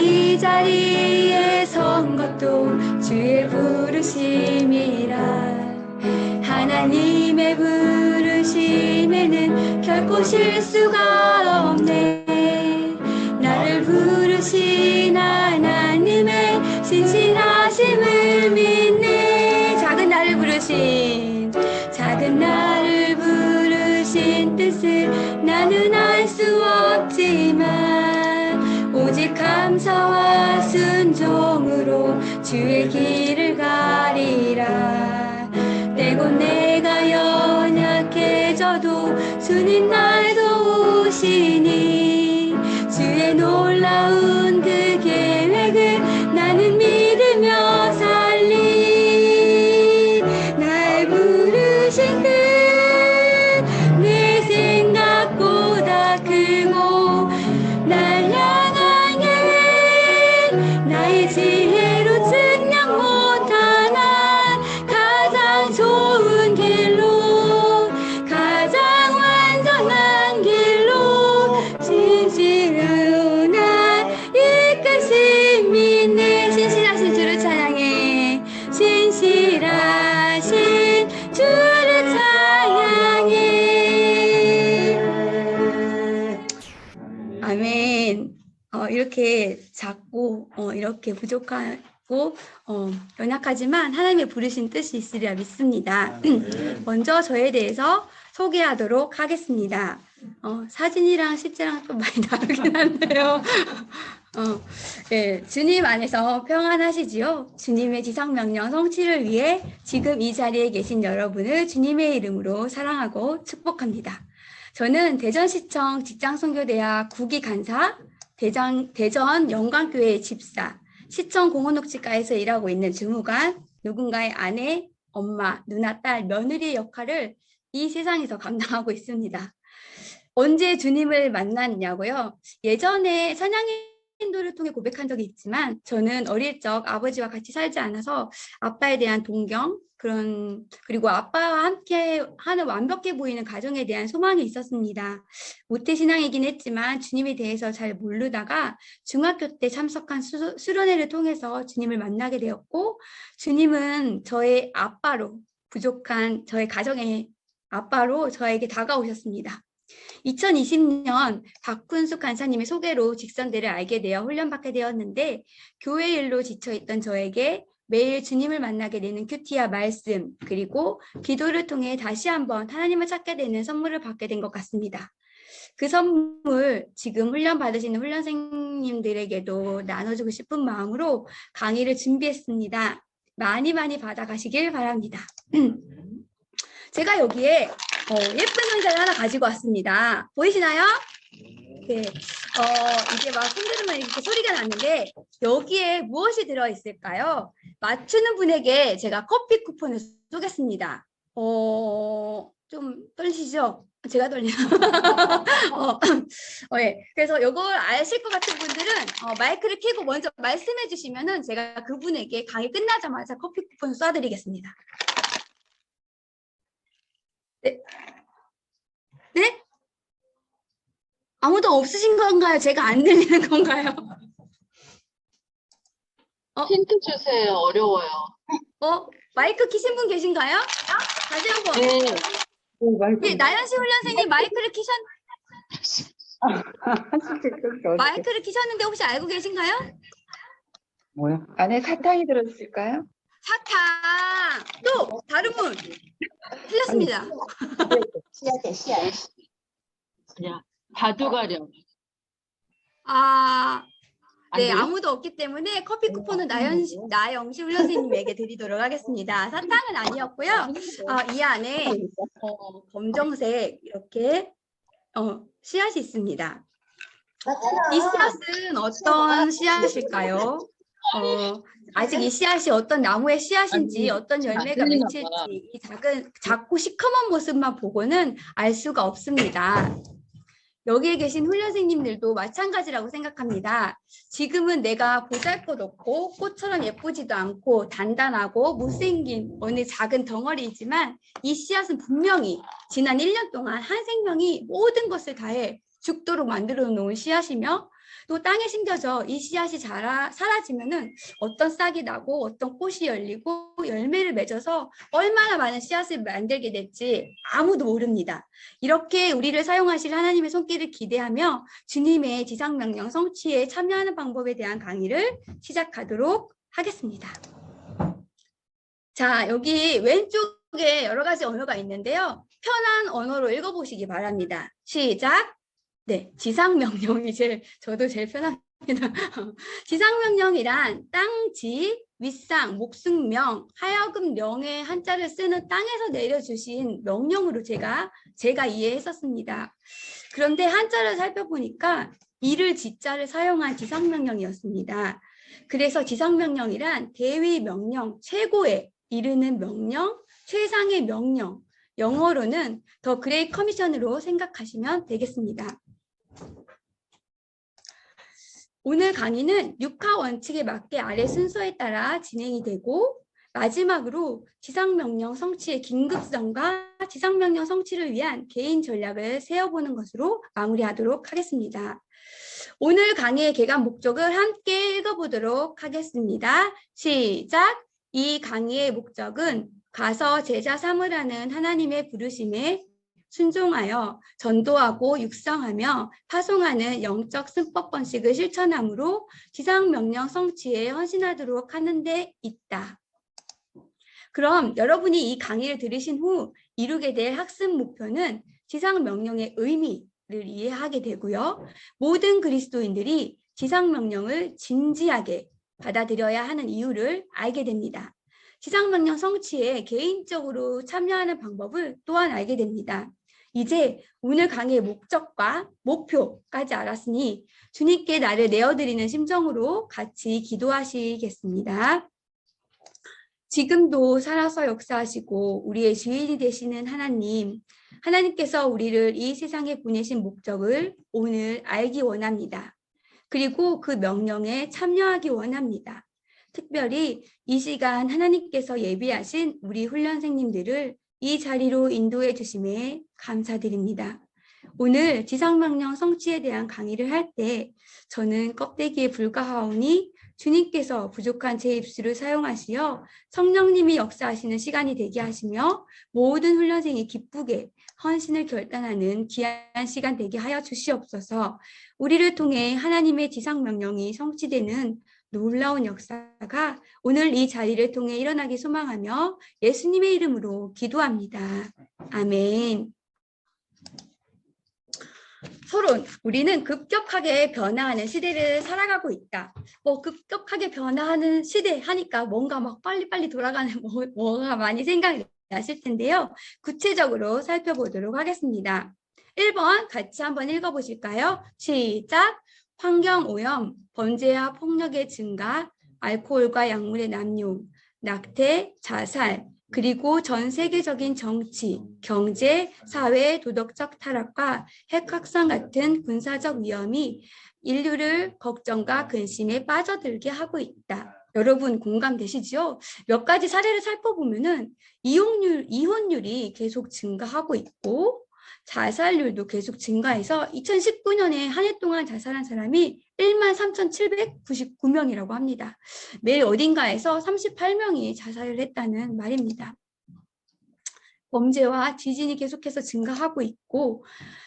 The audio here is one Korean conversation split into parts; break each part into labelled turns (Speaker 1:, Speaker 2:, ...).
Speaker 1: 이 자리에 선 것도 주의 부르심이라. 하나님의 부르심에는 결코 실수가 없네. 나를 부르신 하나님의 신실하심을 믿네. 작은 나를 부르신 뜻을 나는 알 수 없지만 오직 감사와 순종으로 주의 길을 가리라. 때고 내가 연약해져도 주님 날 도우시니 주의 놀라운 그 계획을 나는 믿으며 살리. 날 부르신 그 내 생각보다 크고 날 향한 계획 나의 지혜로 측량 못하나 가장 좋은 길로 가장 완전한 길로 신실하여 날 이끄신 믿네. 신실하신 주를 찬양해. 신실하신 주를 찬양해. 아멘. 이렇게 작고 이렇게 부족하고 연약하지만 하나님의 부르신 뜻이 있으리라 믿습니다. 먼저 저에 대해서 소개하도록 하겠습니다. 사진이랑 실제랑 좀 많이 다르긴 한데요. 네, 주님 안에서 평안하시지요? 주님의 지상명령 성취를 위해 지금 이 자리에 계신 여러분을 주님의 이름으로 사랑하고 축복합니다. 저는 대전시청 직장선교대학 국위간사, 대전 영광교회 집사, 시청 공원녹지과에서 일하고 있는 주무관, 누군가의 아내, 엄마, 누나, 딸, 며느리의 역할을 이 세상에서 감당하고 있습니다. 언제 주님을 만났냐고요? 예전에 찬양인도를 통해 고백한 적이 있지만 저는 어릴 적 아버지와 같이 살지 않아서 아빠에 대한 동경, 그리고 아빠와 함께 하는 완벽해 보이는 가정에 대한 소망이 있었습니다. 모태신앙이긴 했지만 주님에 대해서 잘 모르다가 중학교 때 참석한 수련회를 통해서 주님을 만나게 되었고, 주님은 저의 아빠로, 부족한 저의 가정의 아빠로 저에게 다가오셨습니다. 2020년 박훈숙 간사님의 소개로 직선대를 알게 되어 훈련받게 되었는데, 교회 일로 지쳐있던 저에게 매일 주님을 만나게 되는 큐티와 말씀, 그리고 기도를 통해 다시 한번 하나님을 찾게 되는 선물을 받게 된 것 같습니다. 그 선물 지금 훈련 받으시는 훈련생님들에게도 나눠주고 싶은 마음으로 강의를 준비했습니다. 많이 받아가시길 바랍니다. 제가 여기에 예쁜 상자를 하나 가지고 왔습니다. 보이시나요? 네. 이게 막 흔들으면 이렇게 소리가 나는데 여기에 무엇이 들어있을까요? 맞추는 분에게 제가 커피 쿠폰을 쏘겠습니다. 좀 떨리시죠? 제가 떨려요. 네. 그래서 이걸 아실 것 같은 분들은 마이크를 켜고 먼저 말씀해 주시면은 제가 그분에게 강의 끝나자마자 커피 쿠폰을 쏴드리겠습니다. 네? 네? 아무도 없으신 건가요? 제가 안 들리는 건가요?
Speaker 2: 힌트 주세요. 어려워요.
Speaker 1: 마이크 키신 분 계신가요? 다시 한번.
Speaker 2: 네.
Speaker 1: 네, 나연씨 훈련생님 마이크를 마이크를 키셨는데 혹시 알고 계신가요?
Speaker 3: 뭐야? 안에 사탕이 들었을까요?
Speaker 1: 사탕. 또 다른 분. 틀렸습니다.
Speaker 2: 씨앗. 그냥 바둑아령.
Speaker 1: 네, 아무도 없기 때문에 커피 쿠폰은 나영시 훈련생님에게 드리도록 하겠습니다. 사탕은 아니었고요. 이 안에 검정색 이렇게 씨앗이 있습니다. 이 씨앗은 어떤 씨앗일까요? 아직 이 씨앗이 어떤 나무의 씨앗인지 어떤 열매가 맺힐지 이 작고 시커먼 모습만 보고는 알 수가 없습니다. 여기에 계신 훈련생님들도 마찬가지라고 생각합니다. 지금은 내가 보잘것없고 꽃처럼 예쁘지도 않고 단단하고 못생긴 어느 작은 덩어리이지만 이 씨앗은 분명히 지난 1년 동안 한 생명이 모든 것을 다해 죽도록 만들어 놓은 씨앗이며 또 땅에 심겨져 이 씨앗이 사라지면은 어떤 싹이 나고 어떤 꽃이 열리고 열매를 맺어서 얼마나 많은 씨앗을 만들게 될지 아무도 모릅니다. 이렇게 우리를 사용하실 하나님의 손길을 기대하며 주님의 지상명령 성취에 참여하는 방법에 대한 강의를 시작하도록 하겠습니다. 자, 여기 왼쪽에 여러 가지 언어가 있는데요. 편한 언어로 읽어보시기 바랍니다. 시작! 네, 지상명령이 저도 제일 편합니다. 지상명령이란 땅, 지, 윗상, 목승명, 하여금 명의 한자를 쓰는 땅에서 내려주신 명령으로 제가 이해했었습니다. 그런데 한자를 살펴보니까 이를 지자를 사용한 지상명령이었습니다. 그래서 지상명령이란 대위 명령, 최고에 이르는 명령, 최상의 명령, 영어로는 더 그레이트 커미션으로 생각하시면 되겠습니다. 오늘 강의는 6화 원칙에 맞게 아래 순서에 따라 진행이 되고 마지막으로 지상명령 성취의 긴급성과 지상명령 성취를 위한 개인 전략을 세워보는 것으로 마무리하도록 하겠습니다. 오늘 강의의 개관 목적을 함께 읽어보도록 하겠습니다. 시작! 이 강의의 목적은 가서 제자 삼으라는 하나님의 부르심에 순종하여 전도하고 육성하며 파송하는 영적 승법 번식을 실천함으로 지상명령 성취에 헌신하도록 하는 데 있다. 그럼 여러분이 이 강의를 들으신 후 이루게 될 학습 목표는 지상명령의 의미를 이해하게 되고요. 모든 그리스도인들이 지상명령을 진지하게 받아들여야 하는 이유를 알게 됩니다. 지상명령 성취에 개인적으로 참여하는 방법을 또한 알게 됩니다. 이제 오늘 강의의 목적과 목표까지 알았으니 주님께 나를 내어드리는 심정으로 같이 기도하시겠습니다. 지금도 살아서 역사하시고 우리의 주인이 되시는 하나님께서 우리를 이 세상에 보내신 목적을 오늘 알기 원합니다. 그리고 그 명령에 참여하기 원합니다. 특별히 이 시간 하나님께서 예비하신 우리 훈련생님들을 이 자리로 인도해 주심에 감사드립니다. 오늘 지상명령 성취에 대한 강의를 할 때 저는 껍데기에 불과하오니 주님께서 부족한 제 입술을 사용하시어 성령님이 역사하시는 시간이 되게 하시며 모든 훈련생이 기쁘게 헌신을 결단하는 귀한 시간 되게 하여 주시옵소서. 우리를 통해 하나님의 지상명령이 성취되는 놀라운 역사가 오늘 이 자리를 통해 일어나기 소망하며 예수님의 이름으로 기도합니다. 아멘. 서론, 우리는 급격하게 변화하는 시대를 살아가고 있다. 급격하게 변화하는 시대 하니까 뭔가 막 빨리빨리 돌아가는 뭐가 많이 생각이 나실 텐데요. 구체적으로 살펴보도록 하겠습니다. 1번 같이 한번 읽어보실까요? 시작! 환경오염, 범죄와 폭력의 증가, 알코올과 약물의 남용, 낙태, 자살, 그리고 전 세계적인 정치, 경제, 사회, 도덕적 타락과 핵 확산 같은 군사적 위험이 인류를 걱정과 근심에 빠져들게 하고 있다. 여러분 공감되시죠? 몇 가지 사례를 살펴보면은 이혼율이 계속 증가하고 있고 자살률도 계속 증가해서 2019년에 한 해 동안 자살한 사람이 13,799명이라고 합니다. 매일 어딘가에서 38명이 자살을 했다는 말입니다. 범죄와 지진이 계속해서 증가하고 있고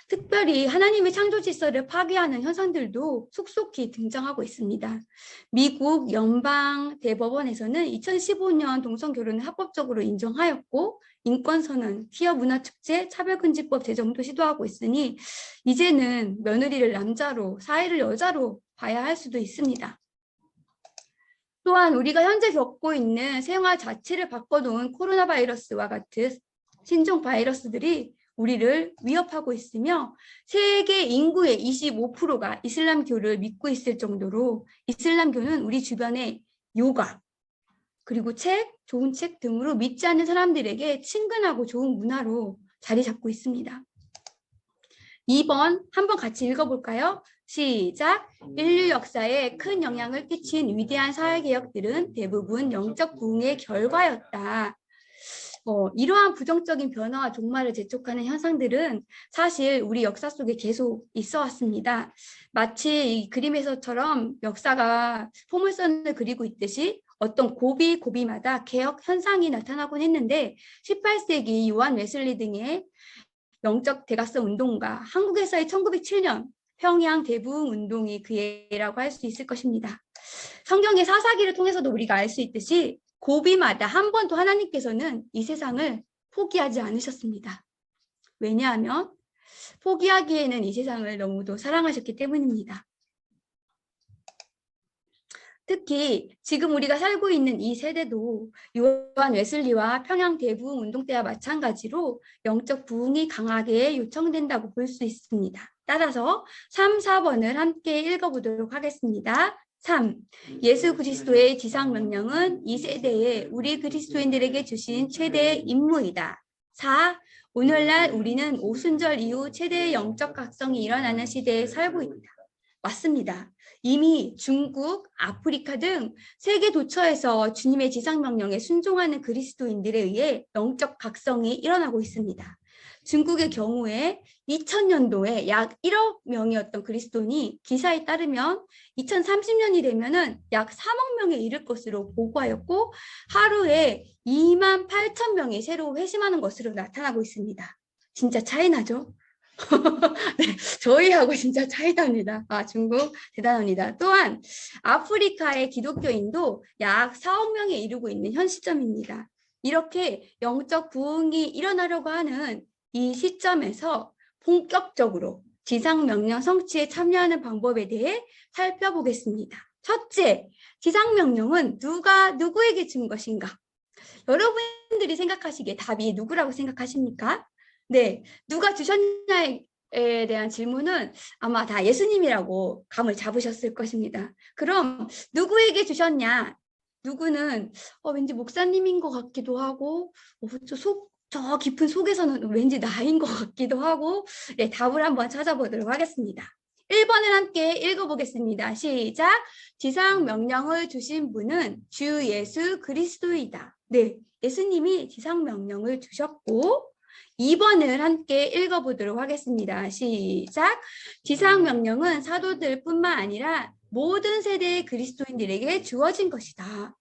Speaker 1: 특별히 하나님의 창조 질서를 파괴하는 현상들도 속속히 등장하고 있습니다. 미국 연방 대법원에서는 2015년 동성결혼을 합법적으로 인정하였고 인권선언, 퀴어 문화축제, 차별금지법 제정도 시도하고 있으니 이제는 며느리를 남자로, 사회를 여자로 봐야 할 수도 있습니다. 또한 우리가 현재 겪고 있는 생활 자체를 바꿔놓은 코로나 바이러스와 같은 신종 바이러스들이 우리를 위협하고 있으며 세계 인구의 25%가 이슬람교를 믿고 있을 정도로 이슬람교는 우리 주변에 요가, 그리고 좋은 책 등으로 믿지 않는 사람들에게 친근하고 좋은 문화로 자리 잡고 있습니다. 2번 한번 같이 읽어볼까요? 시작! 인류 역사에 큰 영향을 끼친 위대한 사회개혁들은 대부분 영적 부흥의 결과였다. 이러한 부정적인 변화와 종말을 재촉하는 현상들은 사실 우리 역사 속에 계속 있어 왔습니다. 마치 이 그림에서처럼 역사가 포물선을 그리고 있듯이 어떤 고비마다 개혁 현상이 나타나곤 했는데 18세기 요한 웨슬리 등의 영적 대각성 운동과 한국에서의 1907년 평양 대부흥 운동이 그 예라고 할 수 있을 것입니다. 성경의 사사기를 통해서도 우리가 알 수 있듯이 고비마다 한 번도 하나님께서는 이 세상을 포기하지 않으셨습니다. 왜냐하면 포기하기에는 이 세상을 너무도 사랑하셨기 때문입니다. 특히 지금 우리가 살고 있는 이 세대도 요한 웨슬리와 평양 대부흥 운동 때와 마찬가지로 영적 부흥이 강하게 요청된다고 볼 수 있습니다. 따라서 3, 4번을 함께 읽어보도록 하겠습니다. 3. 예수 그리스도의 지상 명령은 이 세대에 우리 그리스도인들에게 주신 최대의 임무이다. 4. 오늘날 우리는 오순절 이후 최대의 영적 각성이 일어나는 시대에 살고 있다. 맞습니다. 이미 중국, 아프리카 등 세계 도처에서 주님의 지상 명령에 순종하는 그리스도인들에 의해 영적 각성이 일어나고 있습니다. 중국의 경우에 2000년도에 약 1억 명이었던 그리스도인이 기사에 따르면 2030년이 되면은 약 3억 명에 이를 것으로 보고하였고 하루에 28,000명이 새로 회심하는 것으로 나타나고 있습니다. 진짜 차이 나죠? 네, 저희하고 진짜 차이 납니다. 중국 대단합니다. 또한 아프리카의 기독교인도 약 4억 명에 이르고 있는 현 시점입니다. 이렇게 영적 부흥이 일어나려고 하는 이 시점에서 본격적으로 지상명령 성취에 참여하는 방법에 대해 살펴보겠습니다. 첫째, 지상명령은 누구에게 준 것인가? 여러분들이 생각하시기에 답이 누구라고 생각하십니까? 네, 누가 주셨냐에 대한 질문은 아마 다 예수님이라고 감을 잡으셨을 것입니다. 그럼 누구에게 주셨냐? 누구는 왠지 목사님인 것 같기도 하고 저 깊은 속에서는 왠지 나인 것 같기도 하고 네, 답을 한번 찾아보도록 하겠습니다. 1번을 함께 읽어보겠습니다. 시작! 지상 명령을 주신 분은 주 예수 그리스도이다. 네, 예수님이 지상 명령을 주셨고 2번을 함께 읽어보도록 하겠습니다. 시작! 지상 명령은 사도들뿐만 아니라 모든 세대의 그리스도인들에게 주어진 것이다.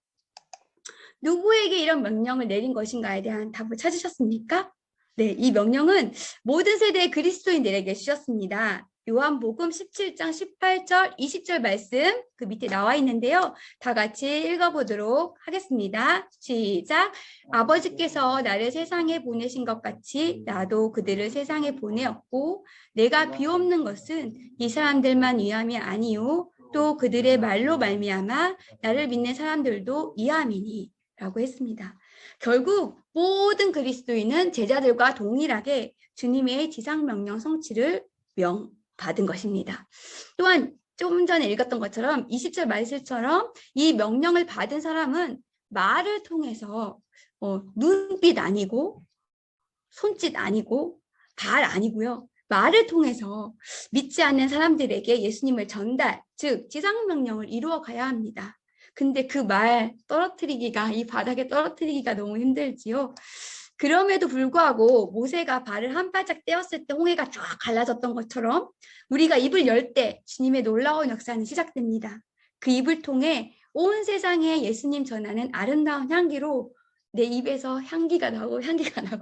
Speaker 1: 누구에게 이런 명령을 내린 것인가에 대한 답을 찾으셨습니까? 네, 이 명령은 모든 세대의 그리스도인들에게 주셨습니다. 요한복음 17장 18절, 20절 말씀 그 밑에 나와 있는데요. 다 같이 읽어보도록 하겠습니다. 시작! 아버지께서 나를 세상에 보내신 것 같이 나도 그들을 세상에 보내었고 내가 비옵는 것은 이 사람들만 위함이 아니요 또 그들의 말로 말미암아 나를 믿는 사람들도 이함이니 라고 했습니다. 결국 모든 그리스도인은 제자들과 동일하게 주님의 지상명령 성취를 받은 것입니다. 또한 조금 전에 읽었던 것처럼 20절 말씀처럼 이 명령을 받은 사람은 말을 통해서 눈빛 아니고 손짓 아니고 발 아니고요. 말을 통해서 믿지 않는 사람들에게 예수님을 즉 지상명령을 이루어 가야 합니다. 근데 그 말 이 바닥에 떨어뜨리기가 너무 힘들지요. 그럼에도 불구하고 모세가 발을 한 발짝 떼었을 때 홍해가 쫙 갈라졌던 것처럼 우리가 입을 열 때 주님의 놀라운 역사는 시작됩니다. 그 입을 통해 온 세상에 예수님 전하는 아름다운 향기로 내 입에서 향기가 나고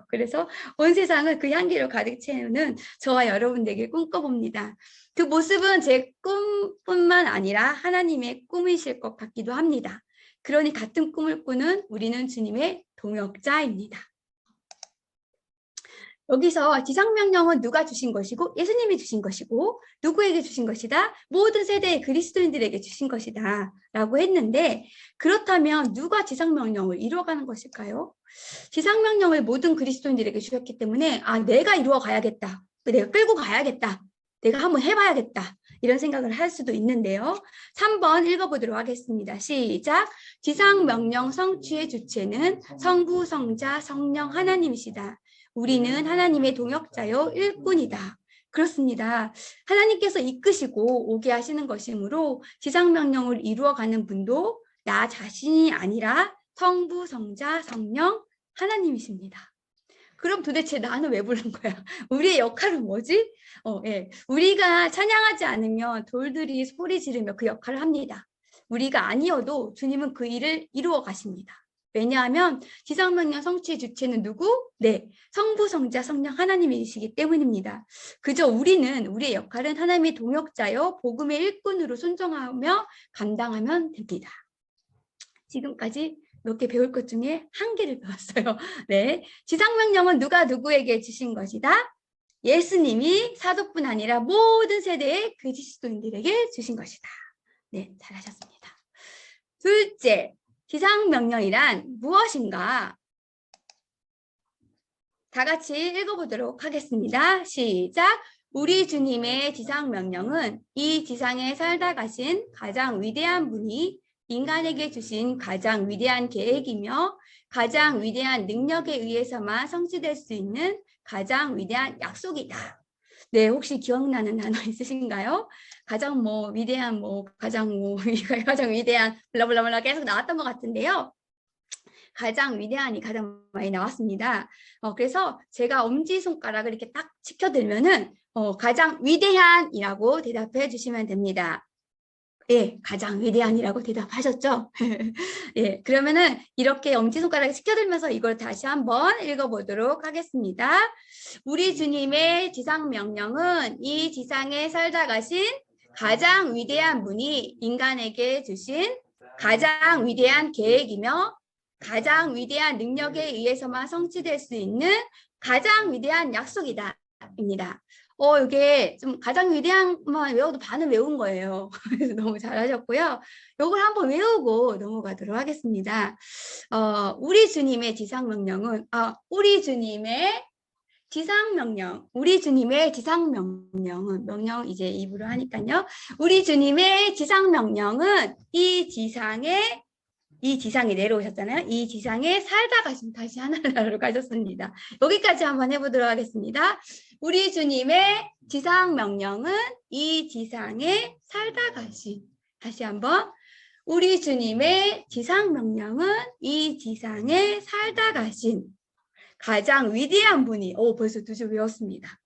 Speaker 1: 그래서 온 세상을 그 향기로 가득 채우는 저와 여러분들에게 꿈꿔봅니다. 그 모습은 제 꿈뿐만 아니라 하나님의 꿈이실 것 같기도 합니다. 그러니 같은 꿈을 꾸는 우리는 주님의 동역자입니다. 여기서 지상명령은 누가 주신 것이고 예수님이 주신 것이고 누구에게 주신 것이다? 모든 세대의 그리스도인들에게 주신 것이다 라고 했는데 그렇다면 누가 지상명령을 이루어가는 것일까요? 지상명령을 모든 그리스도인들에게 주셨기 때문에 내가 이루어 가야겠다. 내가 끌고 가야겠다. 내가 한번 해봐야겠다. 이런 생각을 할 수도 있는데요. 3번 읽어보도록 하겠습니다. 시작! 지상명령 성취의 주체는 성부, 성자, 성령 하나님이시다. 우리는 하나님의 동역자요 일꾼이다. 그렇습니다. 하나님께서 이끄시고 오게 하시는 것이므로 지상명령을 이루어가는 분도 나 자신이 아니라 성부, 성자, 성령 하나님이십니다. 그럼 도대체 나는 왜 부른 거야? 우리의 역할은 뭐지? 예. 우리가 찬양하지 않으면 돌들이 소리 지르며 그 역할을 합니다. 우리가 아니어도 주님은 그 일을 이루어 가십니다. 왜냐하면 지상명령 성취의 주체는 누구? 네, 성부, 성자, 성령 하나님이시기 때문입니다. 그저 우리는 우리의 역할은 하나님의 동역자여 복음의 일꾼으로 순종하며 감당하면 됩니다. 지금까지 몇 개 배울 것 중에 한 개를 배웠어요. 네, 지상명령은 누가 누구에게 주신 것이다? 예수님이 사도뿐 아니라 모든 세대의 그리스도인들에게 주신 것이다. 네, 잘하셨습니다. 둘째, 지상명령이란 무엇인가? 다 같이 읽어보도록 하겠습니다. 시작! 우리 주님의 지상명령은 이 지상에 살다 가신 가장 위대한 분이 인간에게 주신 가장 위대한 계획이며 가장 위대한 능력에 의해서만 성취될 수 있는 가장 위대한 약속이다. 네, 혹시 기억나는 단어 있으신가요? 가장 위대한 가장 위대한 블라블라블라 계속 나왔던 것 같은데요. 가장 위대한이 가장 많이 나왔습니다. 그래서 제가 엄지손가락을 이렇게 딱 치켜들면은 가장 위대한이라고 대답해 주시면 됩니다. 예, 가장 위대한이라고 대답하셨죠? 예, 그러면은 이렇게 엄지손가락을 치켜들면서 이걸 다시 한번 읽어보도록 하겠습니다. 우리 주님의 지상명령은 이 지상에 살다 가신 가장 위대한 분이 인간에게 주신 가장 위대한 계획이며 가장 위대한 능력에 의해서만 성취될 수 있는 가장 위대한 약속이다. 입니다. 이게 좀 가장 위대한만 외워도 반은 외운 거예요. 그래서 너무 잘하셨고요. 요걸 한번 외우고 넘어가도록 하겠습니다. 우리 주님의 지상명령은 우리 주님의 지상명령은 명령 이제 입으로 하니까요. 우리 주님의 지상명령은 이 지상에 내려오셨잖아요. 이 지상에 살다 가신 다시 하늘나라로 가셨습니다. 여기까지 한번 해보도록 하겠습니다. 우리 주님의 지상명령은 이 지상에 살다 가신 다시 한번 우리 주님의 지상명령은 이 지상에 살다 가신 가장 위대한 분이 벌써 2줄 외웠습니다.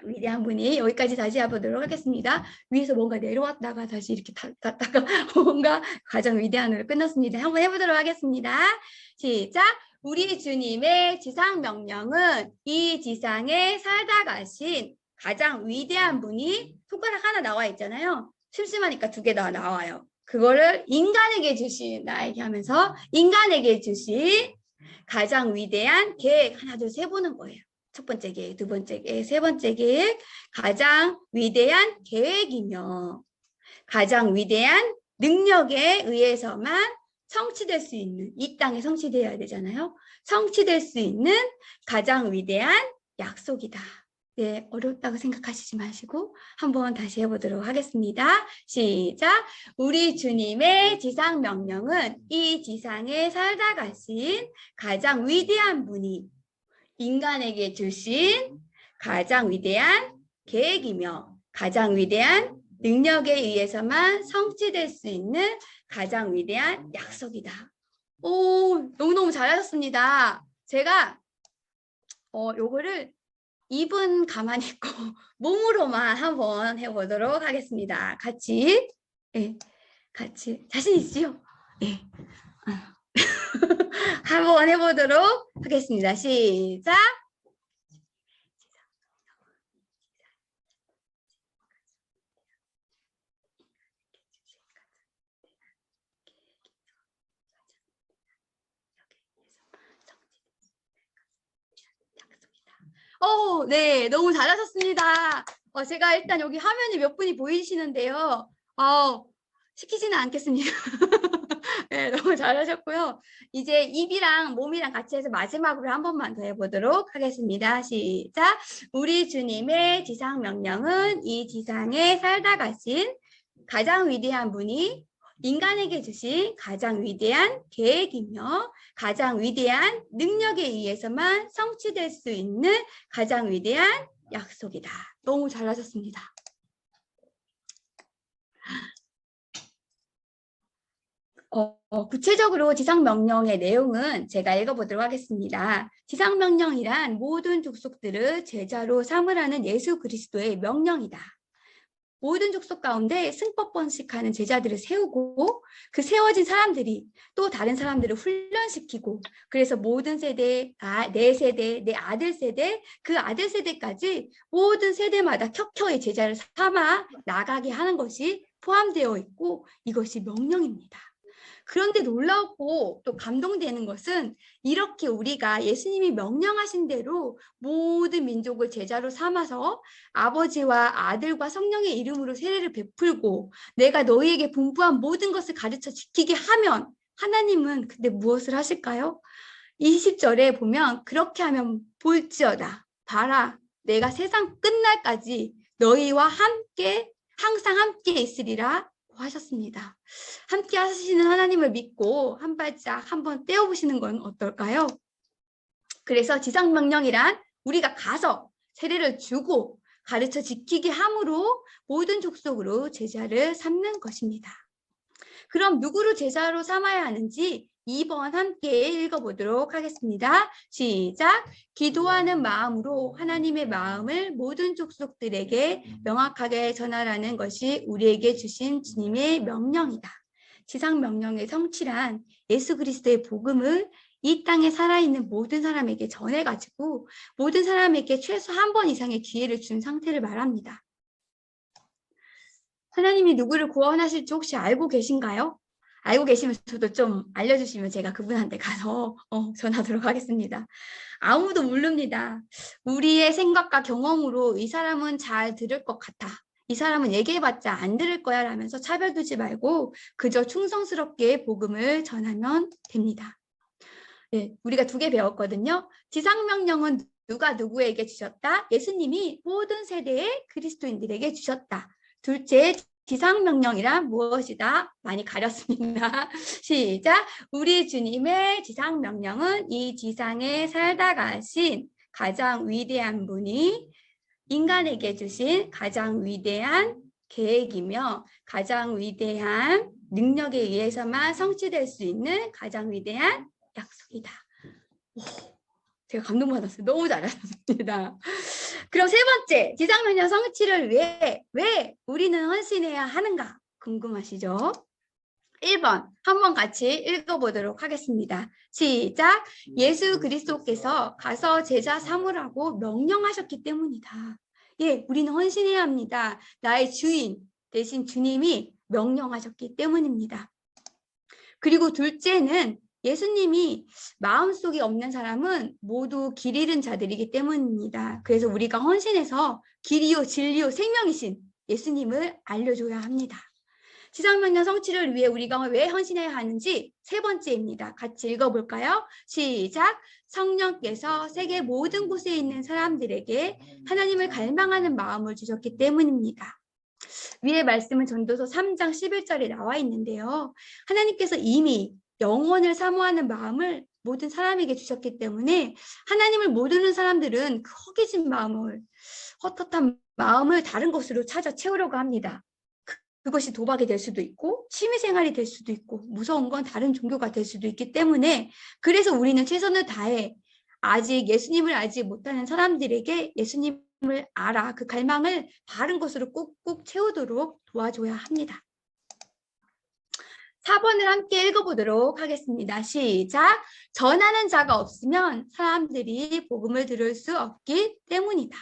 Speaker 1: 위대한 분이 여기까지 다시 해보도록 하겠습니다. 위에서 뭔가 내려왔다가 다시 이렇게 닿다가 뭔가 가장 위대한으로 끝났습니다. 한번 해보도록 하겠습니다. 시작! 우리 주님의 지상명령은 이 지상에 살다 가신 가장 위대한 분이 손가락 하나 나와 있잖아요. 심심하니까 2개 더 나와요. 그거를 인간에게 주신 나에게 하면서 인간에게 주신 가장 위대한 계획 하나 둘 세 보는 거예요. 첫 번째 계획, 두 번째 계획, 세 번째 계획, 가장 위대한 계획이며 가장 위대한 능력에 의해서만 성취될 수 있는 이 땅에 성취되어야 되잖아요. 성취될 수 있는 가장 위대한 약속이다. 네, 어렵다고 생각하시지 마시고 한번 다시 해보도록 하겠습니다. 시작! 우리 주님의 지상명령은 이 지상에 살다 가신 가장 위대한 분이 인간에게 주신 가장 위대한 계획이며 가장 위대한 능력에 의해서만 성취될 수 있는 가장 위대한 약속이다. 너무너무 잘하셨습니다. 제가 요거를 입은 가만히 있고 몸으로만 한번 해보도록 하겠습니다. 같이 자신 있지요? 네. 한번 해보도록 하겠습니다. 시작! 네, 너무 잘하셨습니다. 제가 일단 여기 화면이 몇 분이 보이시는데요. 시키지는 않겠습니다. 네, 너무 잘하셨고요. 이제 입이랑 몸이랑 같이 해서 마지막으로 한 번만 더 해보도록 하겠습니다. 시작! 우리 주님의 지상명령은 이 지상에 살다 가신 가장 위대한 분이 인간에게 주신 가장 위대한 계획이며 가장 위대한 능력에 의해서만 성취될 수 있는 가장 위대한 약속이다. 너무 잘하셨습니다. 구체적으로 지상명령의 내용은 제가 읽어보도록 하겠습니다. 지상명령이란 모든 족속들을 제자로 삼으라는 예수 그리스도의 명령이다. 모든 족속 가운데 승법번식하는 제자들을 세우고 그 세워진 사람들이 또 다른 사람들을 훈련시키고 그래서 모든 세대, 내 세대, 내 아들 세대, 그 아들 세대까지 모든 세대마다 켜켜이 제자를 삼아 나가게 하는 것이 포함되어 있고 이것이 명령입니다. 그런데 놀라웠고 또 감동되는 것은 이렇게 우리가 예수님이 명령하신 대로 모든 민족을 제자로 삼아서 아버지와 아들과 성령의 이름으로 세례를 베풀고 내가 너희에게 분부한 모든 것을 가르쳐 지키게 하면 하나님은 근데 무엇을 하실까요? 20절에 보면 그렇게 하면 볼지어다. 봐라 내가 세상 끝날까지 너희와 함께 항상 함께 있으리라 하셨습니다. 함께 하시는 하나님을 믿고 한 발짝 한번 떼어보시는 건 어떨까요? 그래서 지상명령이란 우리가 가서 세례를 주고 가르쳐 지키게 함으로 모든 족속으로 제자를 삼는 것입니다. 그럼 누구를 제자로 삼아야 하는지 2번 함께 읽어보도록 하겠습니다. 시작! 기도하는 마음으로 하나님의 마음을 모든 족속들에게 명확하게 전하라는 것이 우리에게 주신 주님의 명령이다. 지상명령의 성취란 예수 그리스도의 복음을 이 땅에 살아있는 모든 사람에게 전해가지고 모든 사람에게 최소 한 번 이상의 기회를 준 상태를 말합니다. 하나님이 누구를 구원하실지 혹시 알고 계신가요? 알고 계시면 저도 좀 알려주시면 제가 그분한테 가서 전하도록 하겠습니다. 아무도 모릅니다. 우리의 생각과 경험으로 이 사람은 잘 들을 것 같아. 이 사람은 얘기해봤자 안 들을 거야 라면서 차별 두지 말고 그저 충성스럽게 복음을 전하면 됩니다. 네, 우리가 2개 배웠거든요. 지상명령은 누가 누구에게 주셨다? 예수님이 모든 세대의 그리스도인들에게 주셨다. 둘째, 지상명령이란 무엇이다? 많이 가렸습니다. 시작! 우리 주님의 지상명령은 이 지상에 살다 가신 가장 위대한 분이 인간에게 주신 가장 위대한 계획이며 가장 위대한 능력에 의해서만 성취될 수 있는 가장 위대한 약속이다. 제가 감동받았어요. 너무 잘하셨습니다. 그럼 3번째, 지상명령 성취를 위해 왜 우리는 헌신해야 하는가? 궁금하시죠? 1번, 한번 같이 읽어보도록 하겠습니다. 시작! 예수 그리스도께서 가서 제자 삼으라고 명령하셨기 때문이다. 예, 우리는 헌신해야 합니다. 나의 주인 대신 주님이 명령하셨기 때문입니다. 그리고 둘째는 예수님이 마음속에 없는 사람은 모두 길 잃은 자들이기 때문입니다. 그래서 우리가 헌신해서 길이요 진리요 생명이신 예수님을 알려줘야 합니다. 지상명령 성취를 위해 우리가 왜 헌신해야 하는지 3번째입니다. 같이 읽어볼까요? 시작! 성령께서 세계 모든 곳에 있는 사람들에게 하나님을 갈망하는 마음을 주셨기 때문입니다. 위의 말씀은 전도서 3장 11절에 나와 있는데요. 하나님께서 이미 영원을 사모하는 마음을 모든 사람에게 주셨기 때문에 하나님을 모르는 사람들은 그 허기진 마음을, 헛헛한 마음을 다른 것으로 찾아 채우려고 합니다. 그것이 도박이 될 수도 있고 취미생활이 될 수도 있고 무서운 건 다른 종교가 될 수도 있기 때문에 그래서 우리는 최선을 다해 아직 예수님을 알지 못하는 사람들에게 예수님을 알아 그 갈망을 바른 것으로 꾹꾹 채우도록 도와줘야 합니다. 4번을 함께 읽어보도록 하겠습니다. 시작! 전하는 자가 없으면 사람들이 복음을 들을 수 없기 때문이다.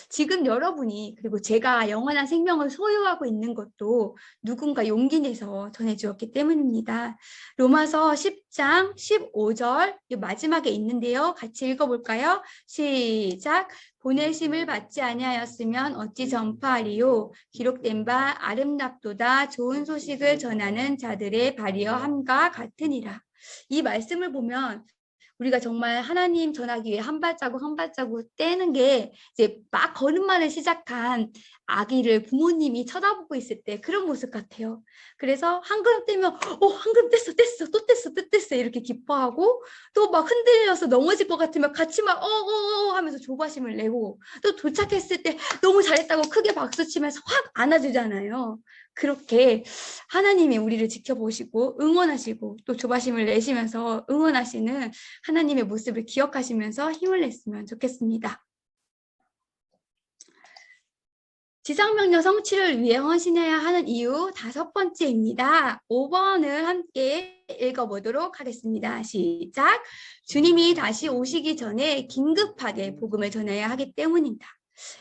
Speaker 1: 지금 여러분이 그리고 제가 영원한 생명을 소유하고 있는 것도 누군가 용기 내서 전해주었기 때문입니다. 로마서 10장 15절 마지막에 있는데요. 같이 읽어볼까요? 시작! 보내심을 받지 아니하였으면 어찌 전파하리요? 기록된 바 아름답도다 좋은 소식을 전하는 자들의 발이여 함과 같으니라. 이 말씀을 보면 우리가 정말 하나님 전하기 위해 한 발자국 한 발자국 떼는 게 이제 막 걸음마를 시작한 아기를 부모님이 쳐다보고 있을 때 그런 모습 같아요. 그래서 한 걸음 떼면 한 걸음 뗐어 또 뗐어 이렇게 기뻐하고 또 막 흔들려서 넘어질 것 같으면 같이 막 하면서 조바심을 내고 또 도착했을 때 너무 잘했다고 크게 박수치면서 확 안아주잖아요. 그렇게 하나님이 우리를 지켜보시고 응원하시고 또 조바심을 내시면서 응원하시는 하나님의 모습을 기억하시면서 힘을 냈으면 좋겠습니다. 지상명령 성취를 위해 헌신해야 하는 이유 5번째입니다. 5번을 함께 읽어보도록 하겠습니다. 시작! 주님이 다시 오시기 전에 긴급하게 복음을 전해야 하기 때문이다.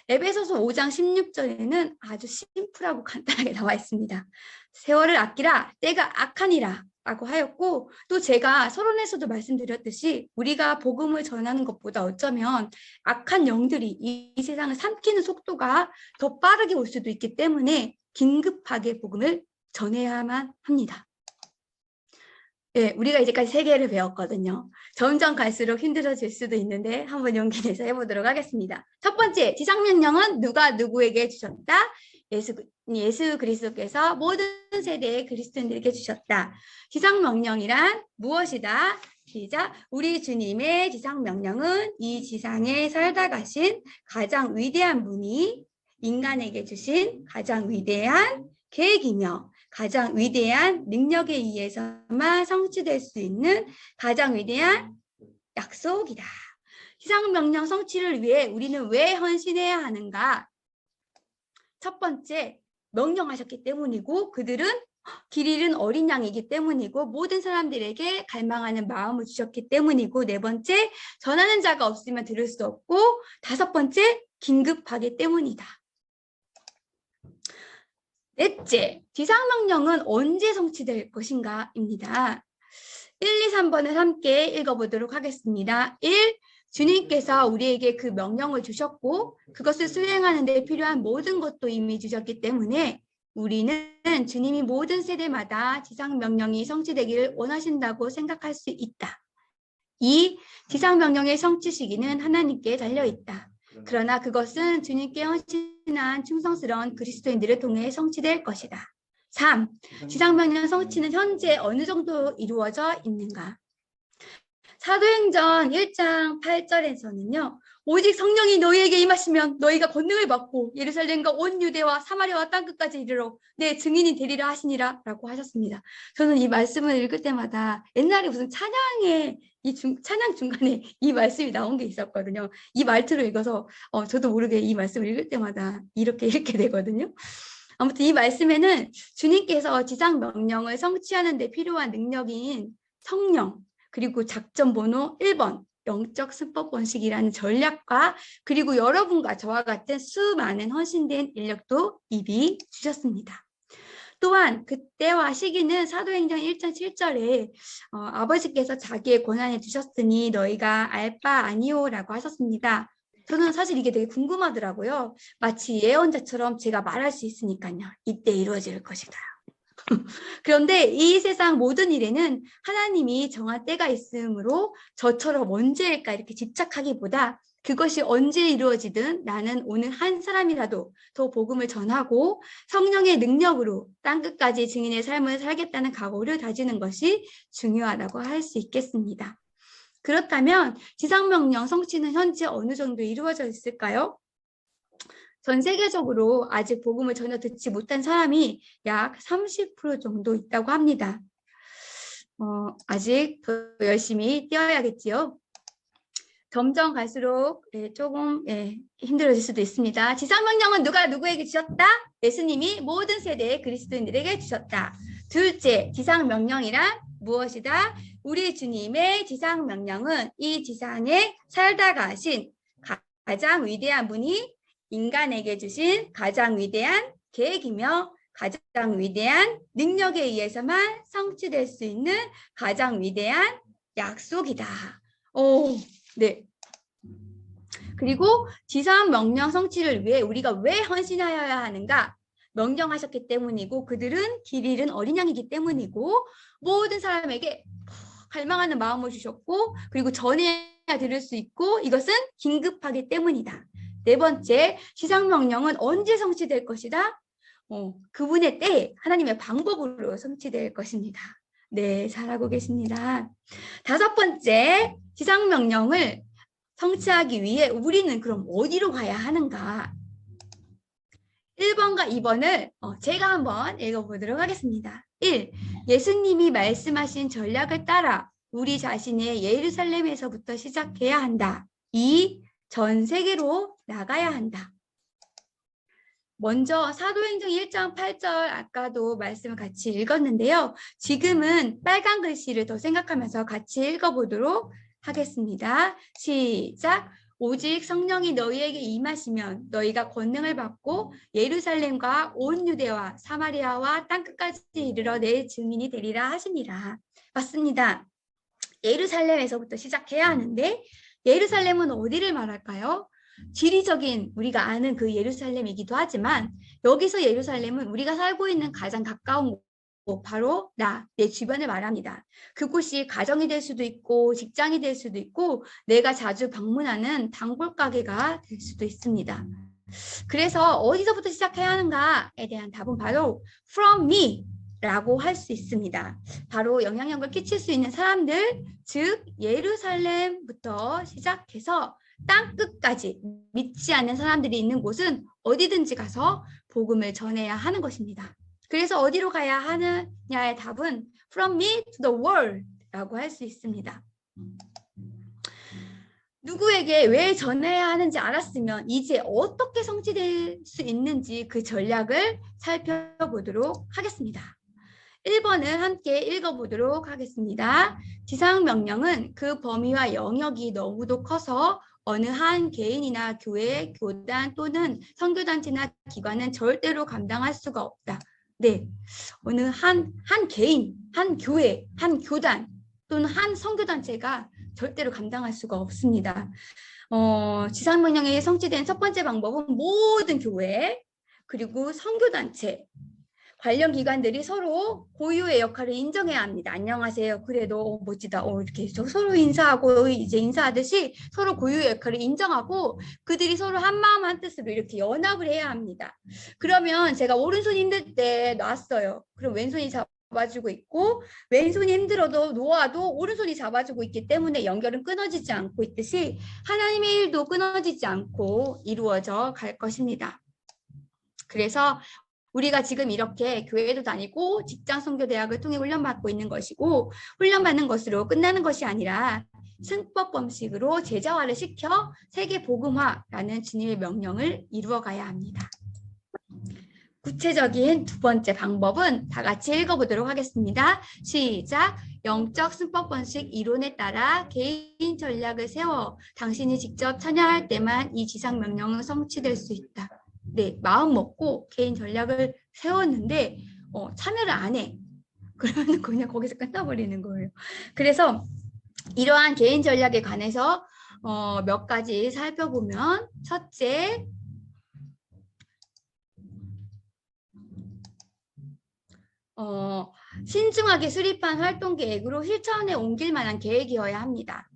Speaker 1: 에베소서 5장 16절에는 아주 심플하고 간단하게 나와 있습니다. 세월을 아끼라 때가 악하니라 라고 하였고, 또 제가 서론에서도 말씀드렸듯이 우리가 복음을 전하는 것보다 어쩌면 악한 영들이 이 세상을 삼키는 속도가 더 빠르게 올 수도 있기 때문에 긴급하게 복음을 전해야만 합니다. 네, 우리가 이제까지 3개를 배웠거든요. 점점 갈수록 힘들어질 수도 있는데 한번 용기 내서 해보도록 하겠습니다. 첫 번째, 지상명령은 누가 누구에게 주셨다? 예수 그리스도께서 모든 세대의 그리스도인들에게 주셨다. 지상명령이란 무엇이다? 시작. 우리 주님의 지상명령은 이 지상에 살다 가신 가장 위대한 분이 인간에게 주신 가장 위대한 계획이며 가장 위대한 능력에 의해서만 성취될 수 있는 가장 위대한 약속이다. 지상명령 성취를 위해 우리는 왜 헌신해야 하는가? 첫 번째, 명령하셨기 때문이고 그들은 길 잃은 어린 양이기 때문이고 모든 사람들에게 갈망하는 마음을 주셨기 때문이고, 네 번째, 전하는 자가 없으면 들을 수 없고, 5번째, 긴급하기 때문이다. 넷째, 지상명령은 언제 성취될 것인가입니다. 1, 2, 3번을 함께 읽어보도록 하겠습니다. 1. 주님께서 우리에게 그 명령을 주셨고 그것을 수행하는 데 필요한 모든 것도 이미 주셨기 때문에 우리는 주님이 모든 세대마다 지상명령이 성취되기를 원하신다고 생각할 수 있다. 2. 지상명령의 성취 시기는 하나님께 달려있다. 그러나 그것은 주님께 헌신한 충성스러운 그리스도인들을 통해 성취될 것이다. 3. 지상명령 성취는 현재 어느 정도 이루어져 있는가? 사도행전 1장 8절에서는요. 오직 성령이 너희에게 임하시면 너희가 권능을 받고 예루살렘과 온 유대와 사마리아와 땅끝까지 이르러 내 증인이 되리라 하시니라 라고 하셨습니다. 저는 이 말씀을 읽을 때마다 옛날에 무슨 찬양 중간에 이 말씀이 나온 게 있었거든요. 이 말투를 읽어서 저도 모르게 이 말씀을 읽을 때마다 이렇게 읽게 되거든요. 아무튼 이 말씀에는 주님께서 지상 명령을 성취하는 데 필요한 능력인 성령, 그리고 작전 번호 1번, 영적 승법 번식이라는 전략과 그리고 여러분과 저와 같은 수많은 헌신된 인력도 이미 주셨습니다. 또한 그때와 시기는 사도행전 1장 7절에 아버지께서 자기의 권한을 주셨으니 너희가 알 바 아니오라고 하셨습니다. 저는 사실 이게 되게 궁금하더라고요. 마치 예언자처럼 제가 말할 수 있으니까요. 이때 이루어질 것이다. 그런데 이 세상 모든 일에는 하나님이 정한 때가 있으므로 저처럼 언제일까 이렇게 집착하기보다 그것이 언제 이루어지든 나는 오늘 한 사람이라도 더 복음을 전하고 성령의 능력으로 땅끝까지 증인의 삶을 살겠다는 각오를 다지는 것이 중요하다고 할 수 있겠습니다. 그렇다면 지상명령 성취는 현재 어느 정도 이루어져 있을까요? 전 세계적으로 아직 복음을 전혀 듣지 못한 사람이 약 30% 정도 있다고 합니다. 아직 더 열심히 뛰어야겠지요. 점점 갈수록 조금 힘들어질 수도 있습니다. 지상명령은 누가 누구에게 주셨다? 예수님이 모든 세대의 그리스도인들에게 주셨다. 둘째, 지상명령이란 무엇이다? 우리 주님의 지상명령은 이 지상에 살다 가신 가장 위대한 분이 인간에게 주신 가장 위대한 계획이며 가장 위대한 능력에 의해서만 성취될 수 있는 가장 위대한 약속이다. 네. 그리고 지상 명령 성취를 위해 우리가 왜 헌신하여야 하는가? 명령하셨기 때문이고 그들은 길 잃은 어린 양이기 때문이고 모든 사람에게 갈망하는 마음을 주셨고 그리고 전해야 들을 수 있고 이것은 긴급하기 때문이다. 네 번째, 지상명령은 언제 성취될 것이다? 그분의 때 하나님의 방법으로 성취될 것입니다. 네, 잘하고 계십니다. 5번째, 지상명령을 성취하기 위해 우리는 그럼 어디로 가야 하는가? 1번과 2번을 제가 한번 읽어보도록 하겠습니다. 1. 예수님이 말씀하신 전략을 따라 우리 자신의 예루살렘에서부터 시작해야 한다. 2. 전 세계로 나가야 한다. 먼저 사도행전 1장 8절 아까도 말씀을 같이 읽었는데요. 지금은 빨간 글씨를 더 생각하면서 같이 읽어보도록 하겠습니다. 시작! 오직 성령이 너희에게 임하시면 너희가 권능을 받고 예루살렘과 온 유대와 사마리아와 땅끝까지 이르러 내 증인이 되리라 하시니라. 맞습니다. 예루살렘에서부터 시작해야 하는데 예루살렘은 어디를 말할까요? 지리적인 우리가 아는 그 예루살렘이기도 하지만 여기서 예루살렘은 우리가 살고 있는 가장 가까운 곳, 바로 내 주변을 말합니다. 그곳이 가정이 될 수도 있고 직장이 될 수도 있고 내가 자주 방문하는 단골 가게가 될 수도 있습니다. 그래서 어디서부터 시작해야 하는가에 대한 답은 바로 from me 라고 할 수 있습니다. 바로 영향력을 끼칠 수 있는 사람들, 즉 예루살렘부터 시작해서 땅 끝까지 믿지 않는 사람들이 있는 곳은 어디든지 가서 복음을 전해야 하는 것입니다. 그래서 어디로 가야 하느냐의 답은 from me to the world 라고 할 수 있습니다. 누구에게 왜 전해야 하는지 알았으면 이제 어떻게 성취될 수 있는지 그 전략을 살펴보도록 하겠습니다. 1번을 함께 읽어보도록 하겠습니다. 지상명령은 그 범위와 영역이 너무도 커서 어느 한 개인이나 교회, 교단 또는 선교단체나 기관은 절대로 감당할 수가 없다. 네, 어느 한 개인, 한 교회, 한 교단 또는 한 선교단체가 절대로 감당할 수가 없습니다. 지상명령에 성취된 첫 번째 방법은 모든 교회 그리고 선교단체 관련 기관들이 서로 고유의 역할을 인정해야 합니다. 안녕하세요. 그래도 멋지다. 이렇게 서로 인사하고 이제 인사하듯이 서로 고유의 역할을 인정하고 그들이 서로 한 마음 한 뜻으로 이렇게 연합을 해야 합니다. 그러면 제가 오른손이 힘들 때 놨어요. 그럼 왼손이 잡아주고 있고 왼손이 힘들어도 놓아도 오른손이 잡아주고 있기 때문에 연결은 끊어지지 않고 있듯이 하나님의 일도 끊어지지 않고 이루어져 갈 것입니다. 그래서 우리가 지금 이렇게 교회도 다니고 직장 선교대학을 통해 훈련받고 있는 것이고 훈련받는 것으로 끝나는 것이 아니라 승법 범식으로 제자화를 시켜 세계 복음화라는 주님의 명령을 이루어가야 합니다. 구체적인 두 번째 방법은 다 같이 읽어보도록 하겠습니다. 시작! 영적 승법 번식 이론에 따라 개인 전략을 세워 당신이 직접 참여할 때만 이 지상 명령은 성취될 수 있다. 네, 마음 먹고 개인 전략을 세웠는데 참여를 안 해. 그러면 그냥 거기서 끝나버리는 거예요. 그래서 이러한 개인 전략에 관해서 몇 가지 살펴보면 첫째, 신중하게 수립한 활동 계획으로 실천에 옮길 만한 계획이어야 합니다.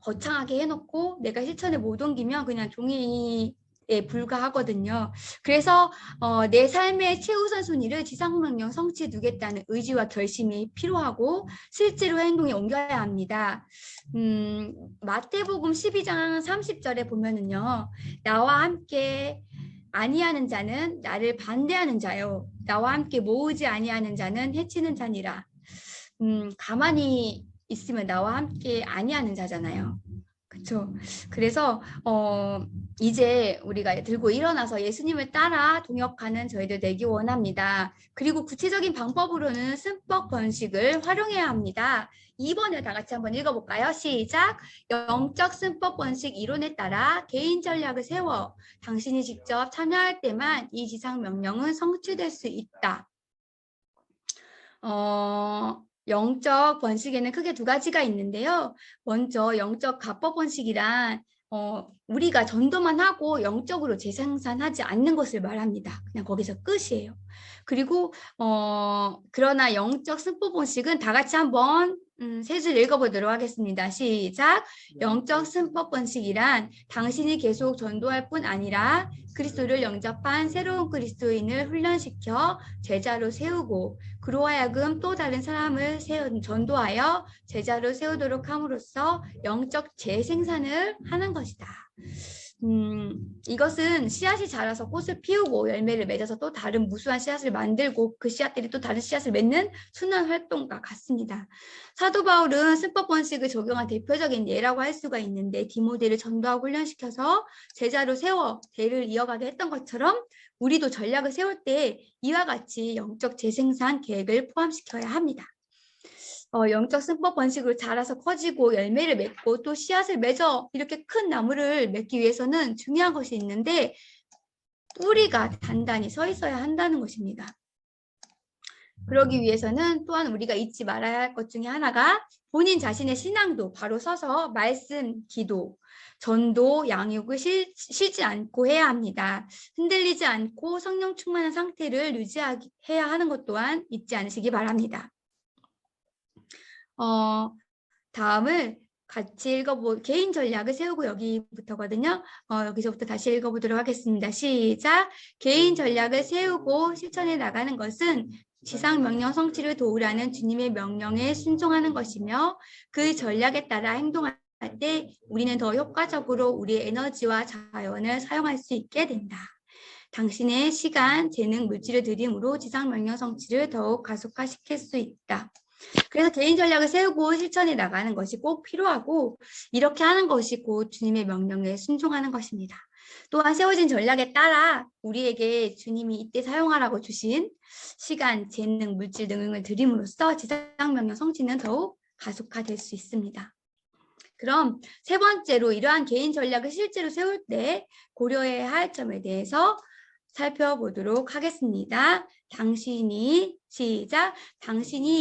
Speaker 1: 거창하게 해놓고 내가 실천에 못 옮기면 그냥 종이에 불과하거든요. 그래서 내 삶의 최우선 순위를 지상명령 성취에 두겠다는 의지와 결심이 필요하고 실제로 행동에 옮겨야 합니다. 마태복음 12장 30절에 보면은요. 나와 함께 아니하는 자는 나를 반대하는 자요. 나와 함께 모으지 아니하는 자는 해치는 자니라. 가만히 있으면 나와 함께 아니하는 자잖아요. 그렇죠. 그래서 이제 우리가 들고 일어나서 예수님을 따라 동역하는 저희들 되기 원합니다. 그리고 구체적인 방법으로는 승법 번식을 활용해야 합니다. 2번을 다 같이 한번 읽어볼까요? 시작! 영적 승법 번식 이론에 따라 개인 전략을 세워 당신이 직접 참여할 때만 이 지상 명령은 성취될 수 있다. 영적 번식에는 크게 두 가지가 있는데요. 먼저 영적 가법 번식이란 우리가 전도만 하고 영적으로 재생산하지 않는 것을 말합니다. 그냥 거기서 끝이에요. 그리고 그러나 영적 승법 번식은 다 같이 한번 세 줄 읽어보도록 하겠습니다. 시작! 영적 승법 번식이란 당신이 계속 전도할 뿐 아니라 그리스도를 영접한 새로운 그리스도인을 훈련시켜 제자로 세우고 그로 하여금 또 다른 사람을 전도하여 제자로 세우도록 함으로써 영적 재생산을 하는 것이다. 이것은 씨앗이 자라서 꽃을 피우고 열매를 맺어서 또 다른 무수한 씨앗을 만들고 그 씨앗들이 또 다른 씨앗을 맺는 순환 활동과 같습니다. 사도 바울은 승법 번식을 적용한 대표적인 예라고 할 수가 있는데 디모데를 전도하고 훈련시켜서 제자로 세워 대를 이어가게 했던 것처럼 우리도 전략을 세울 때 이와 같이 영적 재생산 계획을 포함시켜야 합니다. 영적 승법 번식으로 자라서 커지고 열매를 맺고 또 씨앗을 맺어 이렇게 큰 나무를 맺기 위해서는 중요한 것이 있는데 뿌리가 단단히 서 있어야 한다는 것입니다. 그러기 위해서는 또한 우리가 잊지 말아야 할 것 중에 하나가 본인 자신의 신앙도 바로 서서 말씀, 기도, 전도, 양육을 쉬지 않고 해야 합니다. 흔들리지 않고 성령 충만한 상태를 유지해야 하는 것 또한 잊지 않으시기 바랍니다. 다음을 같이 개인 전략을 세우고 여기부터거든요. 여기서부터 다시 읽어보도록 하겠습니다. 시작. 개인 전략을 세우고 실천해 나가는 것은 지상 명령 성취를 도우라는 주님의 명령에 순종하는 것이며 그 전략에 따라 행동할 때 우리는 더 효과적으로 우리의 에너지와 자원을 사용할 수 있게 된다. 당신의 시간, 재능, 물질을 들임으로 지상 명령 성취를 더욱 가속화시킬 수 있다. 그래서 개인 전략을 세우고 실천해 나가는 것이 꼭 필요하고 이렇게 하는 것이 곧 주님의 명령에 순종하는 것입니다. 또한 세워진 전략에 따라 우리에게 주님이 이때 사용하라고 주신 시간, 재능, 물질 등을 드림으로써 지상 명령 성취는 더욱 가속화될 수 있습니다. 그럼 세 번째로 이러한 개인 전략을 실제로 세울 때 고려해야 할 점에 대해서 살펴보도록 하겠습니다. 당신이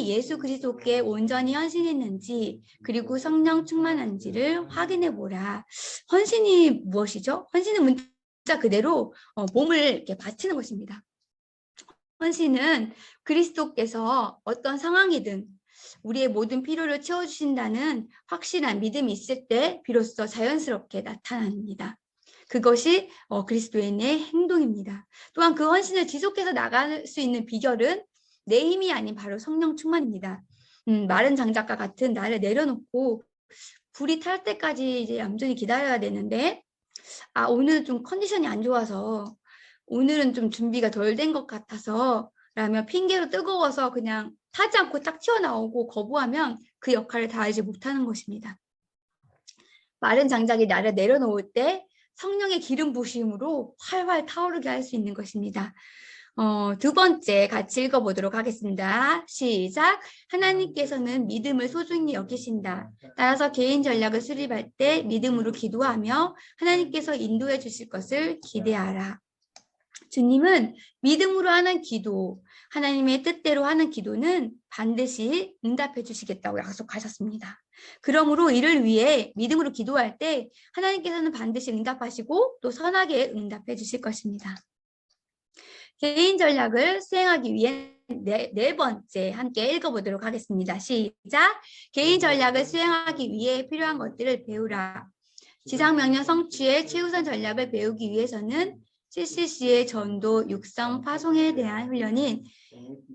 Speaker 1: 예수 그리스도께 온전히 헌신했는지 그리고 성령 충만한지를 확인해 보라. 헌신이 무엇이죠? 헌신은 문자 그대로 몸을 이렇게 바치는 것입니다. 헌신은 그리스도께서 어떤 상황이든 우리의 모든 필요를 채워주신다는 확실한 믿음이 있을 때 비로소 자연스럽게 나타납니다. 그것이 그리스도인의 행동입니다. 또한 그 헌신을 지속해서 나갈 수 있는 비결은 내 힘이 아닌 바로 성령 충만입니다. 마른 장작과 같은 나를 내려놓고 불이 탈 때까지 이제 얌전히 기다려야 되는데 오늘은 좀 컨디션이 안 좋아서 오늘은 좀 준비가 덜 된 것 같아서 라며 핑계로 뜨거워서 그냥 타지 않고 딱 튀어나오고 거부하면 그 역할을 다하지 못하는 것입니다. 마른 장작이 나를 내려놓을 때 성령의 기름 부심으로 활활 타오르게 할 수 있는 것입니다. 두 번째 같이 읽어보도록 하겠습니다. 시작. 하나님께서는 믿음을 소중히 여기신다. 따라서 개인 전략을 수립할 때 믿음으로 기도하며 하나님께서 인도해 주실 것을 기대하라. 주님은 믿음으로 하는 기도, 하나님의 뜻대로 하는 기도는 반드시 응답해 주시겠다고 약속하셨습니다. 그러므로 이를 위해 믿음으로 기도할 때 하나님께서는 반드시 응답하시고 또 선하게 응답해 주실 것입니다. 개인 전략을 수행하기 위해 네 번째 함께 읽어보도록 하겠습니다. 시작. 개인 전략을 수행하기 위해 필요한 것들을 배우라. 지상명령 성취의 최우선 전략을 배우기 위해서는 CCC의 전도, 육성, 파송에 대한 훈련인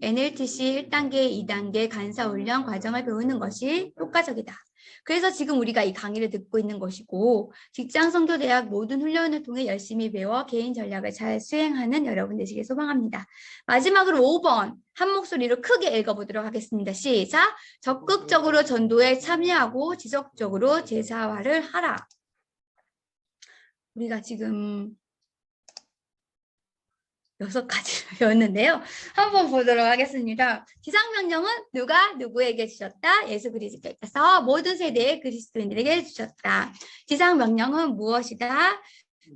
Speaker 1: NLTC 1단계, 2단계 간사훈련 과정을 배우는 것이 효과적이다. 그래서 지금 우리가 이 강의를 듣고 있는 것이고 직장선교대학 모든 훈련을 통해 열심히 배워 개인 전략을 잘 수행하는 여러분 되시길 소망합니다. 마지막으로 5번 한 목소리로 크게 읽어보도록 하겠습니다. 시작! 적극적으로 전도에 참여하고 지속적으로 제사화를 하라. 우리가 지금 6가지를 배웠는데요. 한번 보도록 하겠습니다. 지상명령은 누가 누구에게 주셨다? 예수 그리스도께서 모든 세대의 그리스도인들에게 주셨다. 지상명령은 무엇이다?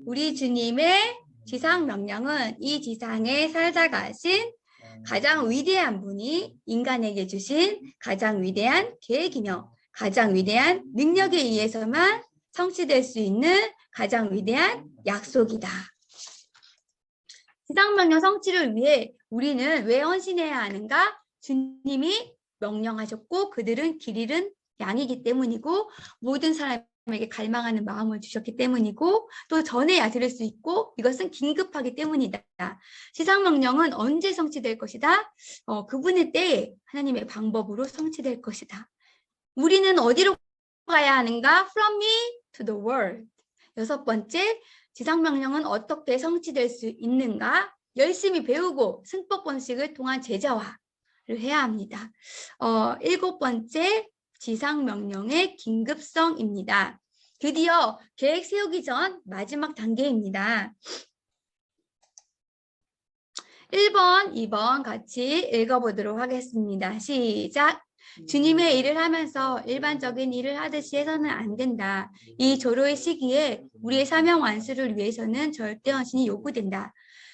Speaker 1: 우리 주님의 지상명령은 이 지상에 살다가 하신 가장 위대한 분이 인간에게 주신 가장 위대한 계획이며 가장 위대한 능력에 의해서만 성취될 수 있는 가장 위대한 약속이다. 지상명령 성취를 위해 우리는 왜 헌신해야 하는가? 주님이 명령하셨고 그들은 길 잃은 양이기 때문이고 모든 사람에게 갈망하는 마음을 주셨기 때문이고 또 전해야 들을 수 있고 이것은 긴급하기 때문이다. 지상명령은 언제 성취될 것이다? 그분의 때에 하나님의 방법으로 성취될 것이다. 우리는 어디로 가야 하는가? From me to the world. 여섯 번째, 지상명령은 어떻게 성취될 수 있는가? 열심히 배우고 승법 번식을 통한 제자화를 해야 합니다. 일곱 번째, 지상명령의 긴급성입니다. 드디어 계획 세우기 전 마지막 단계입니다. 1번, 2번 같이 읽어보도록 하겠습니다. 시작! 주님의 일을 하면서 일반적인 일을 하듯이 해서는 안 된다. 이 조로의 시기에 우리의 사명 완수를 위해서는 절대 헌신이 요구된다.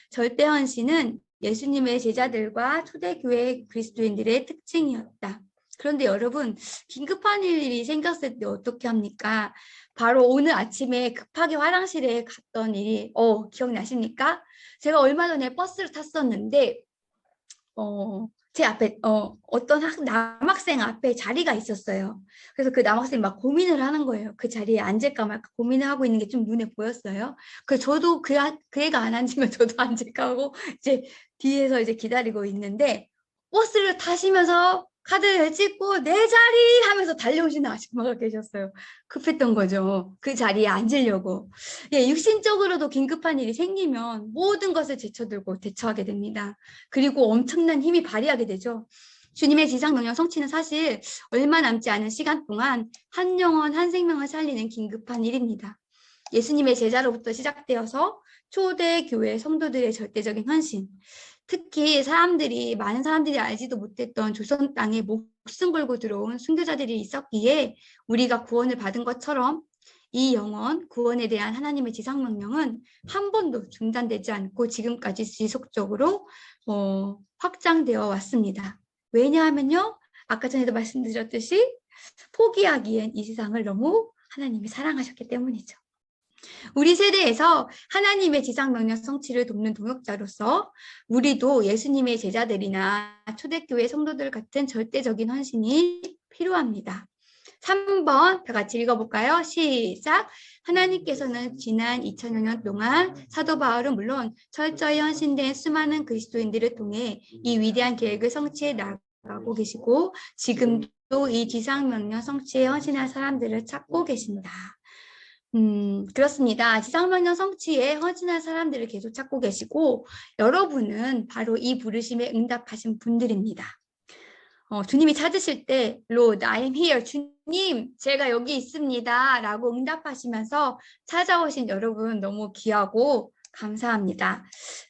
Speaker 1: 절대 헌신은 예수님의 제자들과 초대교회 그리스도인들의 특징이었다. 그런데 여러분, 긴급한 일이 생겼을 때 어떻게 합니까? 바로 오늘 아침에 급하게 화장실에 갔던 일이 기억나십니까? 제가 얼마 전에 버스를 탔었는데 제 앞에 어떤 남학생 앞에 자리가 있었어요. 그래서 그 남학생이 막 고민을 하는 거예요. 그 자리에 앉을까 말까 고민을 하고 있는 게 좀 눈에 보였어요. 그래서 저도 그 애가 안 앉으면 저도 앉을까 하고 이제 뒤에서 이제 기다리고 있는데 버스를 타시면서 카드를 찍고 내 자리 하면서 달려오시는 아줌마가 계셨어요. 급했던 거죠. 그 자리에 앉으려고. 예, 육신적으로도 긴급한 일이 생기면 모든 것을 제쳐들고 대처하게 됩니다. 그리고 엄청난 힘이 발휘하게 되죠. 주님의 지상명령 성취는 사실 얼마 남지 않은 시간 동안 한 영혼 한 생명을 살리는 긴급한 일입니다. 예수님의 제자로부터 시작되어서 초대 교회 성도들의 절대적인 헌신, 특히 많은 사람들이 알지도 못했던 조선 땅에 목숨 걸고 들어온 순교자들이 있었기에 우리가 구원을 받은 것처럼 이 영원 구원에 대한 하나님의 지상명령은 한 번도 중단되지 않고 지금까지 지속적으로 확장되어 왔습니다. 왜냐하면요, 아까 전에도 말씀드렸듯이 포기하기엔 이 세상을 너무 하나님이 사랑하셨기 때문이죠. 우리 세대에서 하나님의 지상명령 성취를 돕는 동역자로서 우리도 예수님의 제자들이나 초대교회 성도들 같은 절대적인 헌신이 필요합니다. 3번 다 같이 읽어볼까요? 시작! 하나님께서는 지난 2000여 년 동안 사도 바울은 물론 철저히 헌신된 수많은 그리스도인들을 통해 이 위대한 계획을 성취해 나가고 계시고 지금도 이 지상명령 성취에 헌신할 사람들을 찾고 계신다. 그렇습니다. 지상명령 성취에 헌신할 사람들을 계속 찾고 계시고 여러분은 바로 이 부르심에 응답하신 분들입니다. 주님이 찾으실 때 Lord, I am here. 주님, 제가 여기 있습니다. 라고 응답하시면서 찾아오신 여러분 너무 귀하고 감사합니다.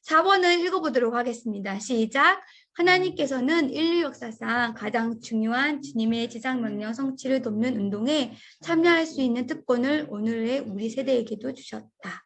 Speaker 1: 4번을 읽어보도록 하겠습니다. 시작! 하나님께서는 인류 역사상 가장 중요한 주님의 지상명령 성취를 돕는 운동에 참여할 수 있는 특권을 오늘의 우리 세대에게도 주셨다.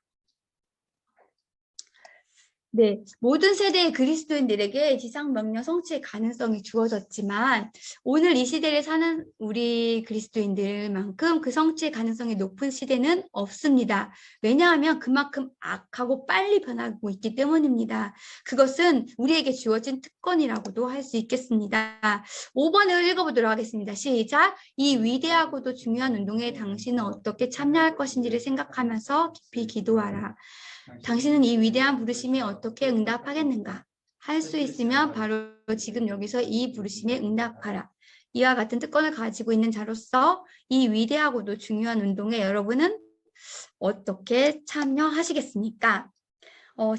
Speaker 1: 네, 모든 세대의 그리스도인들에게 지상명령 성취의 가능성이 주어졌지만 오늘 이 시대를 사는 우리 그리스도인들만큼 그 성취의 가능성이 높은 시대는 없습니다. 왜냐하면 그만큼 악하고 빨리 변하고 있기 때문입니다. 그것은 우리에게 주어진 특권이라고도 할 수 있겠습니다. 5번을 읽어보도록 하겠습니다. 시작! 이 위대하고도 중요한 운동에 당신은 어떻게 참여할 것인지를 생각하면서 깊이 기도하라. 당신은 이 위대한 부르심에 어떻게 응답하겠는가? 할 수 있으면 바로 지금 여기서 이 부르심에 응답하라. 이와 같은 특권을 가지고 있는 자로서 이 위대하고도 중요한 운동에 여러분은 어떻게 참여하시겠습니까?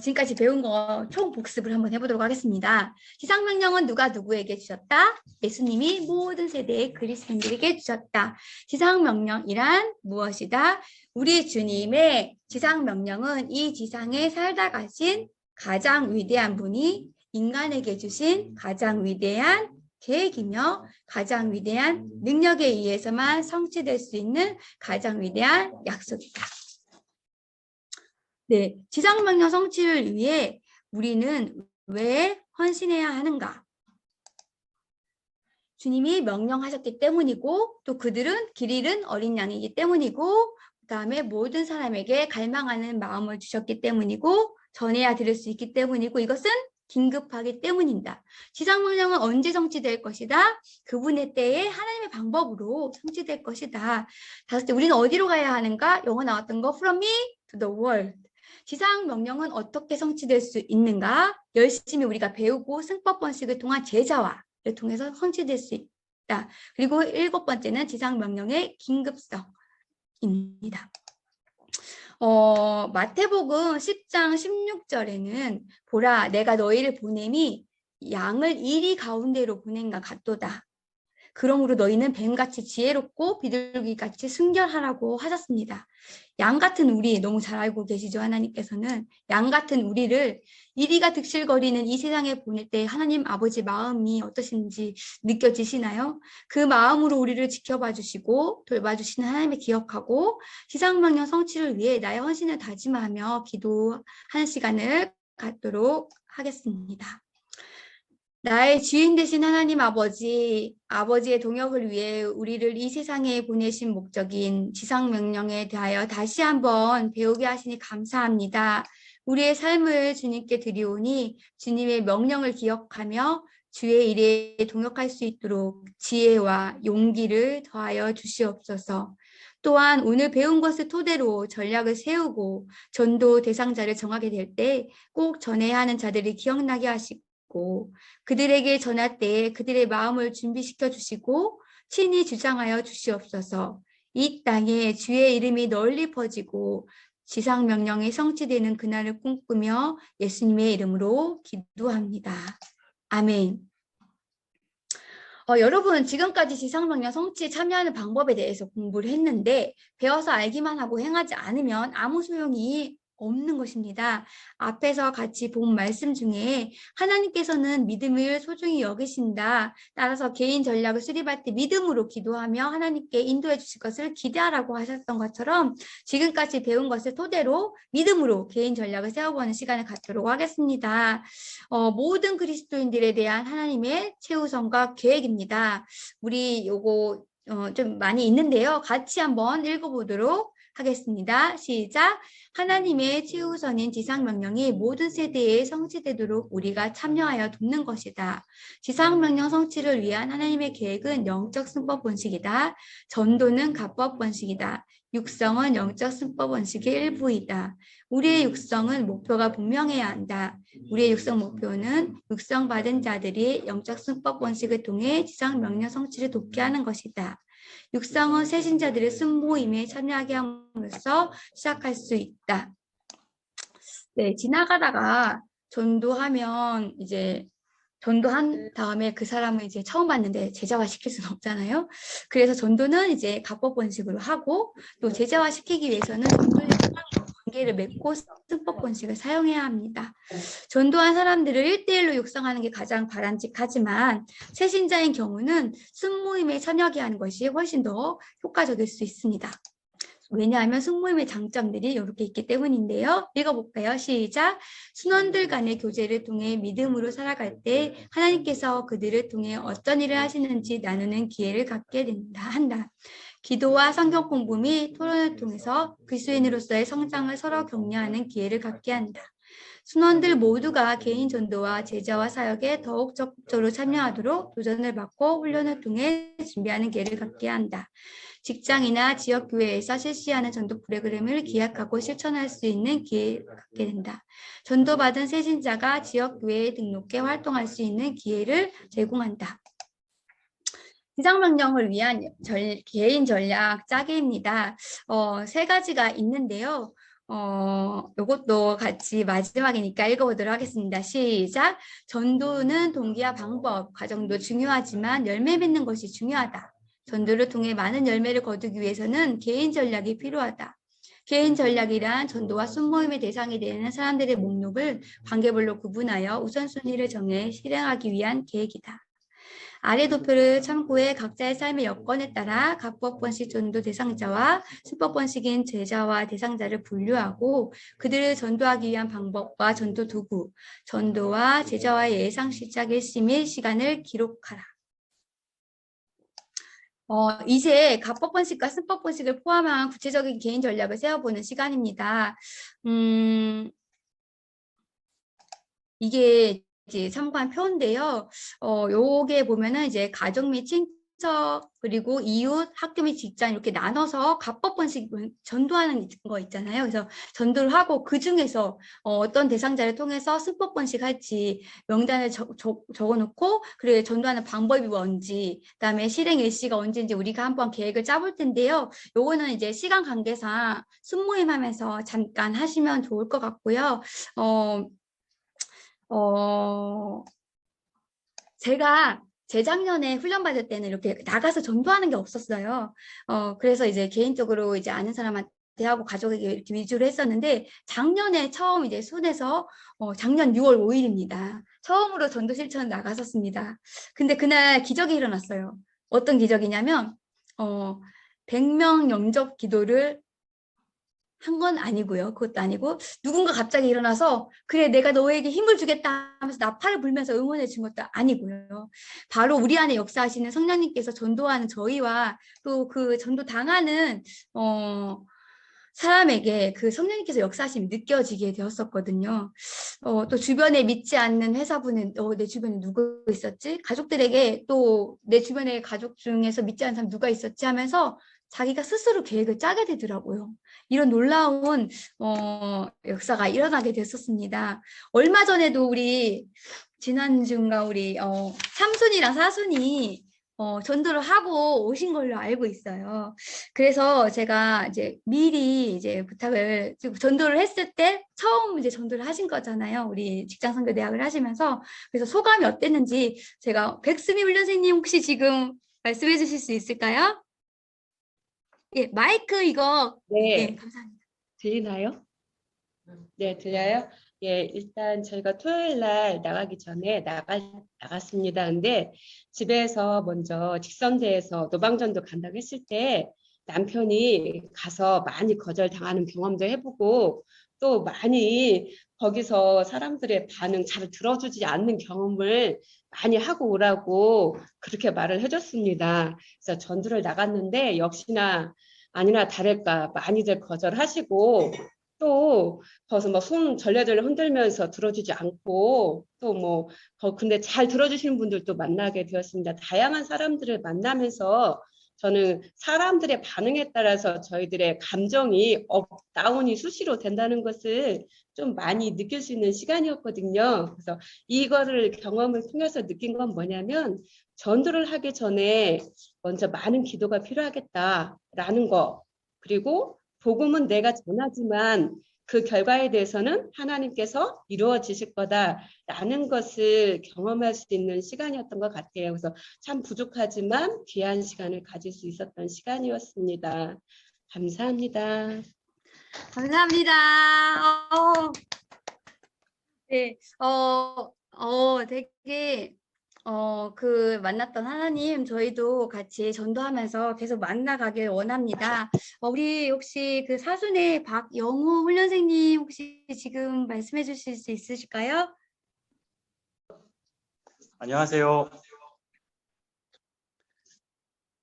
Speaker 1: 지금까지 배운 거 총 복습을 한번 해보도록 하겠습니다. 지상명령은 누가 누구에게 주셨다? 예수님이 모든 세대의 그리스도인들에게 주셨다. 지상명령이란 무엇이다? 우리 주님의 지상명령은 이 지상에 살다 가신 가장 위대한 분이 인간에게 주신 가장 위대한 계획이며 가장 위대한 능력에 의해서만 성취될 수 있는 가장 위대한 약속이다. 네, 지상명령 성취를 위해 우리는 왜 헌신해야 하는가? 주님이 명령하셨기 때문이고 또 그들은 길 잃은 어린 양이기 때문이고 그다음에 모든 사람에게 갈망하는 마음을 주셨기 때문이고 전해야 들을 수 있기 때문이고 이것은 긴급하기 때문입니다. 지상명령은 언제 성취될 것이다? 그분의 때에 하나님의 방법으로 성취될 것이다. 다섯째, 우리는 어디로 가야 하는가? 영어 나왔던 거 From me to the world. 지상명령은 어떻게 성취될 수 있는가? 열심히 우리가 배우고 승법 번식을 통한 제자화를 통해서 성취될 수 있다. 그리고 7번째는 지상명령의 긴급성입니다. 마태복음 10장 16절에는 보라 내가 너희를 보냄이 양을 이리 가운데로 보낸과 같도다. 그러므로 너희는 뱀같이 지혜롭고 비둘기같이 순결하라고 하셨습니다. 양 같은 우리 너무 잘 알고 계시죠? 하나님께서는 양 같은 우리를 이리가 득실거리는 이 세상에 보낼 때 하나님 아버지 마음이 어떠신지 느껴지시나요? 그 마음으로 우리를 지켜봐 주시고 돌봐주시는 하나님을 기억하고 지상명령 성취를 위해 나의 헌신을 다짐하며 기도하는 시간을 갖도록 하겠습니다. 나의 주인 되신 하나님 아버지의 동역을 위해 우리를 이 세상에 보내신 목적인 지상명령에 대하여 다시 한번 배우게 하시니 감사합니다. 우리의 삶을 주님께 드리오니 주님의 명령을 기억하며 주의 일에 동역할 수 있도록 지혜와 용기를 더하여 주시옵소서. 또한 오늘 배운 것을 토대로 전략을 세우고 전도 대상자를 정하게 될 때 꼭 전해야 하는 자들이 기억나게 하시고 그들에게 전할 때 그들의 마음을 준비시켜 주시고 친히 주장하여 주시옵소서. 이 땅에 주의 이름이 널리 퍼지고 지상명령이 성취되는 그날을 꿈꾸며 예수님의 이름으로 기도합니다. 아멘. 여러분 지금까지 지상명령 성취에 참여하는 방법에 대해서 공부를 했는데 배워서 알기만 하고 행하지 않으면 아무 소용이 없는 것입니다. 앞에서 같이 본 말씀 중에 하나님께서는 믿음을 소중히 여기신다. 따라서 개인 전략을 수립할 때 믿음으로 기도하며 하나님께 인도해 주실 것을 기대하라고 하셨던 것처럼 지금까지 배운 것을 토대로 믿음으로 개인 전략을 세워보는 시간을 갖도록 하겠습니다. 모든 그리스도인들에 대한 하나님의 최우선과 계획입니다. 우리 요거 좀 많이 있는데요. 같이 한번 읽어보도록 하겠습니다. 시작. 하나님의 최우선인 지상명령이 모든 세대에 성취되도록 우리가 참여하여 돕는 것이다. 지상명령 성취를 위한 하나님의 계획은 영적 승법 원칙이다. 전도는 가법 원칙이다. 육성은 영적 승법 원칙의 일부이다. 우리의 육성은 목표가 분명해야 한다. 우리의 육성 목표는 육성받은 자들이 영적 승법 원칙을 통해 지상명령 성취를 돕게 하는 것이다. 육성은 새신자들의 순모임에 참여하게 함으로써 시작할 수 있다. 네, 지나가다가 전도하면 이제 전도한 다음에 그 사람을 이제 처음 봤는데 제자화 시킬 수는 없잖아요. 그래서 전도는 이제 가법 번식으로 하고 또 제자화 시키기 위해서는 전도의 관계를 맺고 승법 번식을 사용해야 합니다. 전도한 사람들을 1대1로 육성하는 게 가장 바람직하지만 새신자인 경우는 순모임에 참여하게 하는 것이 훨씬 더 효과적일 수 있습니다. 왜냐하면 순모임의 장점들이 이렇게 있기 때문인데요. 읽어볼까요? 시작. 순원들 간의 교제를 통해 믿음으로 살아갈 때 하나님께서 그들을 통해 어떤 일을 하시는지 나누는 기회를 갖게 한다. 기도와 성경 공부 및 토론을 통해서 그리스도인으로서의 성장을 서로 격려하는 기회를 갖게 한다. 순원들 모두가 개인 전도와 제자와 사역에 더욱 적극적으로 참여하도록 도전을 받고 훈련을 통해 준비하는 기회를 갖게 한다. 직장이나 지역교회에서 실시하는 전도 프로그램을 기획하고 실천할 수 있는 기회를 갖게 된다. 전도받은 새신자가 지역교회에 등록해 활동할 수 있는 기회를 제공한다. 지상명령을 위한 개인 전략 짜기입니다. 3가지가 있는데요. 이것도 같이 마지막이니까 읽어보도록 하겠습니다. 시작. 전도는 동기와 방법, 과정도 중요하지만 열매 맺는 것이 중요하다. 전도를 통해 많은 열매를 거두기 위해서는 개인 전략이 필요하다. 개인 전략이란 전도와 순모임의 대상이 되는 사람들의 목록을 관계별로 구분하여 우선순위를 정해 실행하기 위한 계획이다. 아래 도표를 참고해 각자의 삶의 여건에 따라 각법 번식 전도 대상자와 순법 번식인 제자와 대상자를 분류하고 그들을 전도하기 위한 방법과 전도 도구, 전도와 제자와의 예상 시작 일시 및 시간을 기록하라. 이제 가법 번식과 순법 번식을 포함한 구체적인 개인 전략을 세워보는 시간입니다. 이게 이제 참고한 표인데요. 요게 보면은 이제 가족 및 친척, 그리고 이웃, 학교 및 직장 이렇게 나눠서 갑법번식 전도하는 거 있잖아요. 그래서 전도를 하고 그 중에서 어떤 대상자를 통해서 승법번식 할지 명단을 적어놓고 그리고 전도하는 방법이 뭔지 그다음에 실행 일시가 언제인지 우리가 한번 계획을 짜볼 텐데요. 요거는 이제 시간 관계상 순모임하면서 잠깐 하시면 좋을 것 같고요. 제가 재작년에 훈련 받을 때는 이렇게 나가서 전도하는 게 없었어요. 그래서 이제 개인적으로 이제 아는 사람한테 하고 가족에게 이렇게 위주로 했었는데 작년에 처음 이제 손에서 작년 6월 5일입니다. 처음으로 전도 실천 나갔었습니다. 근데 그날 기적이 일어났어요. 어떤 기적이냐면 100명 영접 기도를 한 건 아니고요. 그것도 아니고 누군가 갑자기 일어나서 그래 내가 너에게 힘을 주겠다 하면서 나팔을 불면서 응원해 준 것도 아니고요. 바로 우리 안에 역사하시는 성령님께서 전도하는 저희와 또 그 전도 당하는 사람에게 그 성령님께서 역사하심이 느껴지게 되었었거든요. 또 주변에 믿지 않는 회사분은 내 주변에 누가 있었지? 가족들에게 또 내 주변의 가족 중에서 믿지 않는 사람 누가 있었지? 하면서 자기가 스스로 계획을 짜게 되더라고요. 이런 놀라운 역사가 일어나게 됐었습니다. 얼마 전에도 우리 지난주인가 우리 삼순이랑 사순이 전도를 하고 오신 걸로 알고 있어요. 그래서 제가 이제 미리 이제 부탁을 전도를 했을 때 처음 이제 전도를 하신 거잖아요. 우리 직장선교대학을 하시면서 그래서 소감이 어땠는지 제가 백수미 훈련생님 혹시 지금 말씀해 주실 수 있을까요? 예, 마이크 이거 예,
Speaker 4: 네,
Speaker 1: 감사합니다.
Speaker 4: 들리나요? 네, 들려요? 예, 일단 저희가 토요일 날 나가기 전에 나갔습니다. 근데 집에서 먼저 직선제에서 노방전도 간다고 했을 때 남편이 가서 많이 거절당하는 경험도 해보고 또 많이 거기서 사람들의 반응 잘 들어주지 않는 경험을 많이 하고 오라고 그렇게 말을 해줬습니다. 그래서 전투를 나갔는데 역시나 아니나 다를까 많이들 거절하시고 또 거기서 막 손 절레절레 흔들면서 들어주지 않고 또 뭐 근데 잘 들어주시는 분들도 만나게 되었습니다. 다양한 사람들을 만나면서 저는 사람들의 반응에 따라서 저희들의 감정이 업, 다운이 수시로 된다는 것을 좀 많이 느낄 수 있는 시간이었거든요. 그래서 이거를 경험을 통해서 느낀 건 뭐냐면 전도를 하기 전에 먼저 많은 기도가 필요하겠다라는 거. 그리고 복음은 내가 전하지만 그 결과에 대해서는 하나님께서 이루어지실 거다라는 것을 경험할 수 있는 시간이었던 것 같아요. 그래서 참 부족하지만 귀한 시간을 가질 수 있었던 시간이었습니다. 감사합니다.
Speaker 1: 감사합니다. 네, 되게, 그 만났던 하나님, 저희도 같이 전도하면서 계속 만나가길 원합니다. 우리 혹시 그 사순의 박영우 훈련생님 혹시 지금 말씀해 주실 수 있으실까요?
Speaker 5: 안녕하세요.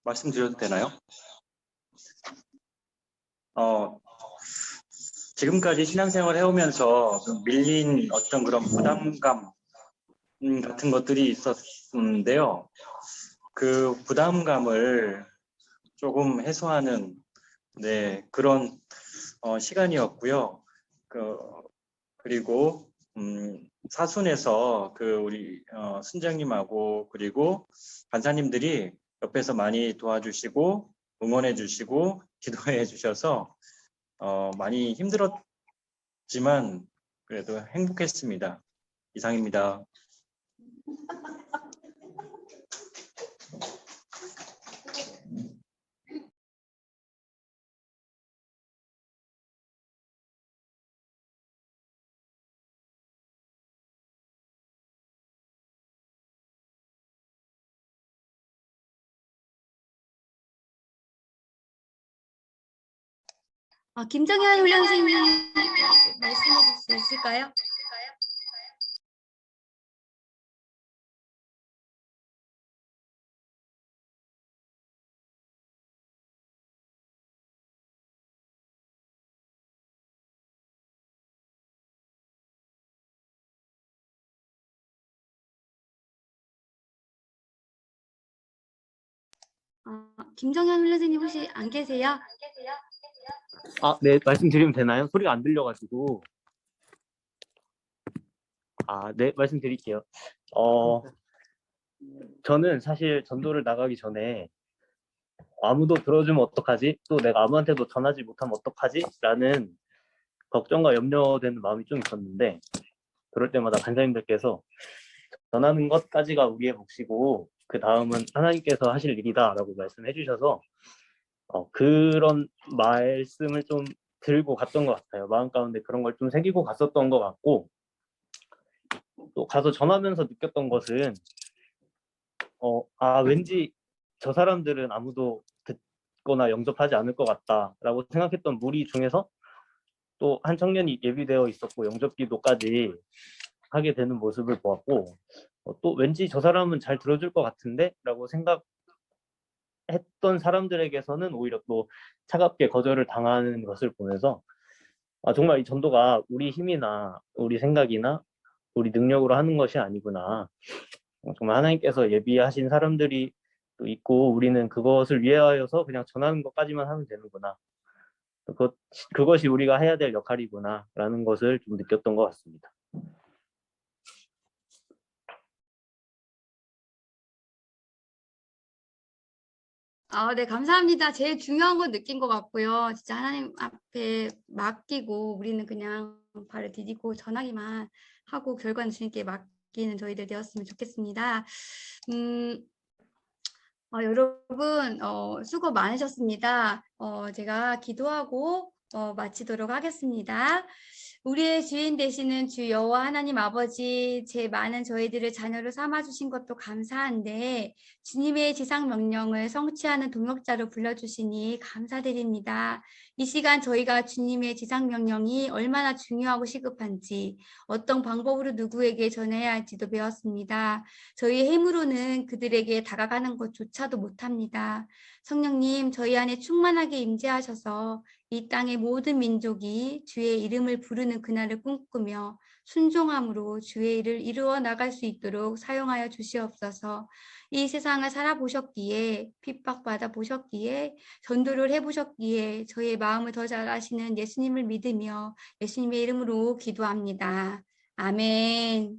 Speaker 5: 말씀드려도 되나요? 지금까지 신앙생활 해오면서 밀린 어떤 그런 부담감 같은 것들이 있었는데요. 그 부담감을 조금 해소하는 그런 시간이었고요. 그리고 사순에서 우리 순장님하고 그리고 간사님들이 옆에서 많이 도와주시고 응원해 주시고 기도해 주셔서 많이 힘들었지만 그래도 행복했습니다. 이상입니다.
Speaker 1: 김정현 훈련생님 말씀해 주실 수 있을까요? 김정현 훈련생님 혹시 안 계세요?
Speaker 6: 아, 네, 말씀드리면 되나요? 소리가 안 들려가지고. 아, 네, 말씀드릴게요. 저는 사실 전도를 나가기 전에 아무도 들어주면 어떡하지? 또 내가 아무한테도 전하지 못하면 어떡하지? 라는 걱정과 염려되는 마음이 좀 있었는데, 그럴 때마다 간사님들께서 전하는 것까지가 우리의 몫이고, 그 다음은 하나님께서 하실 일이다 라고 말씀해 주셔서, 그런 말씀을 좀 들고 갔던 것 같아요. 마음 가운데 그런 걸 좀 새기고 갔었던 것 같고, 또 가서 전하면서 느꼈던 것은 왠지 저 사람들은 아무도 듣거나 영접하지 않을 것 같다라고 생각했던 무리 중에서 또 한 청년이 예비되어 있었고 영접기도까지 하게 되는 모습을 보았고, 또 왠지 저 사람은 잘 들어줄 것 같은데 라고 생각했던 사람들에게서는 오히려 또 차갑게 거절을 당하는 것을 보면서 정말 이 전도가 우리 힘이나 우리 생각이나 우리 능력으로 하는 것이 아니구나. 정말 하나님께서 예비하신 사람들이 또 있고 우리는 그것을 위하여서 그냥 전하는 것까지만 하면 되는구나. 그것이 우리가 해야 될 역할이구나 라는 것을 좀 느꼈던 것 같습니다.
Speaker 1: 네, 감사합니다. 제일 중요한 건 느낀 것 같고요. 진짜 하나님 앞에 맡기고 우리는 그냥 발을 디디고 전하기만 하고 결과는 주님께 맡기는 저희들 되었으면 좋겠습니다. 여러분 수고 많으셨습니다. 제가 기도하고 마치도록 하겠습니다. 우리의 주인 되시는 주 여호와 하나님 아버지, 제 많은 저희들을 자녀로 삼아주신 것도 감사한데 주님의 지상 명령을 성취하는 동역자로 불러주시니 감사드립니다. 이 시간 저희가 주님의 지상 명령이 얼마나 중요하고 시급한지, 어떤 방법으로 누구에게 전해야 할지도 배웠습니다. 저희의 힘으로는 그들에게 다가가는 것조차도 못합니다. 성령님, 저희 안에 충만하게 임재하셔서 이 땅의 모든 민족이 주의 이름을 부르는 그날을 꿈꾸며 순종함으로 주의 일을 이루어 나갈 수 있도록 사용하여 주시옵소서. 이 세상을 살아보셨기에, 핍박받아 보셨기에, 전도를 해보셨기에 저희의 마음을 더 잘 아시는 예수님을 믿으며 예수님의 이름으로 기도합니다. 아멘.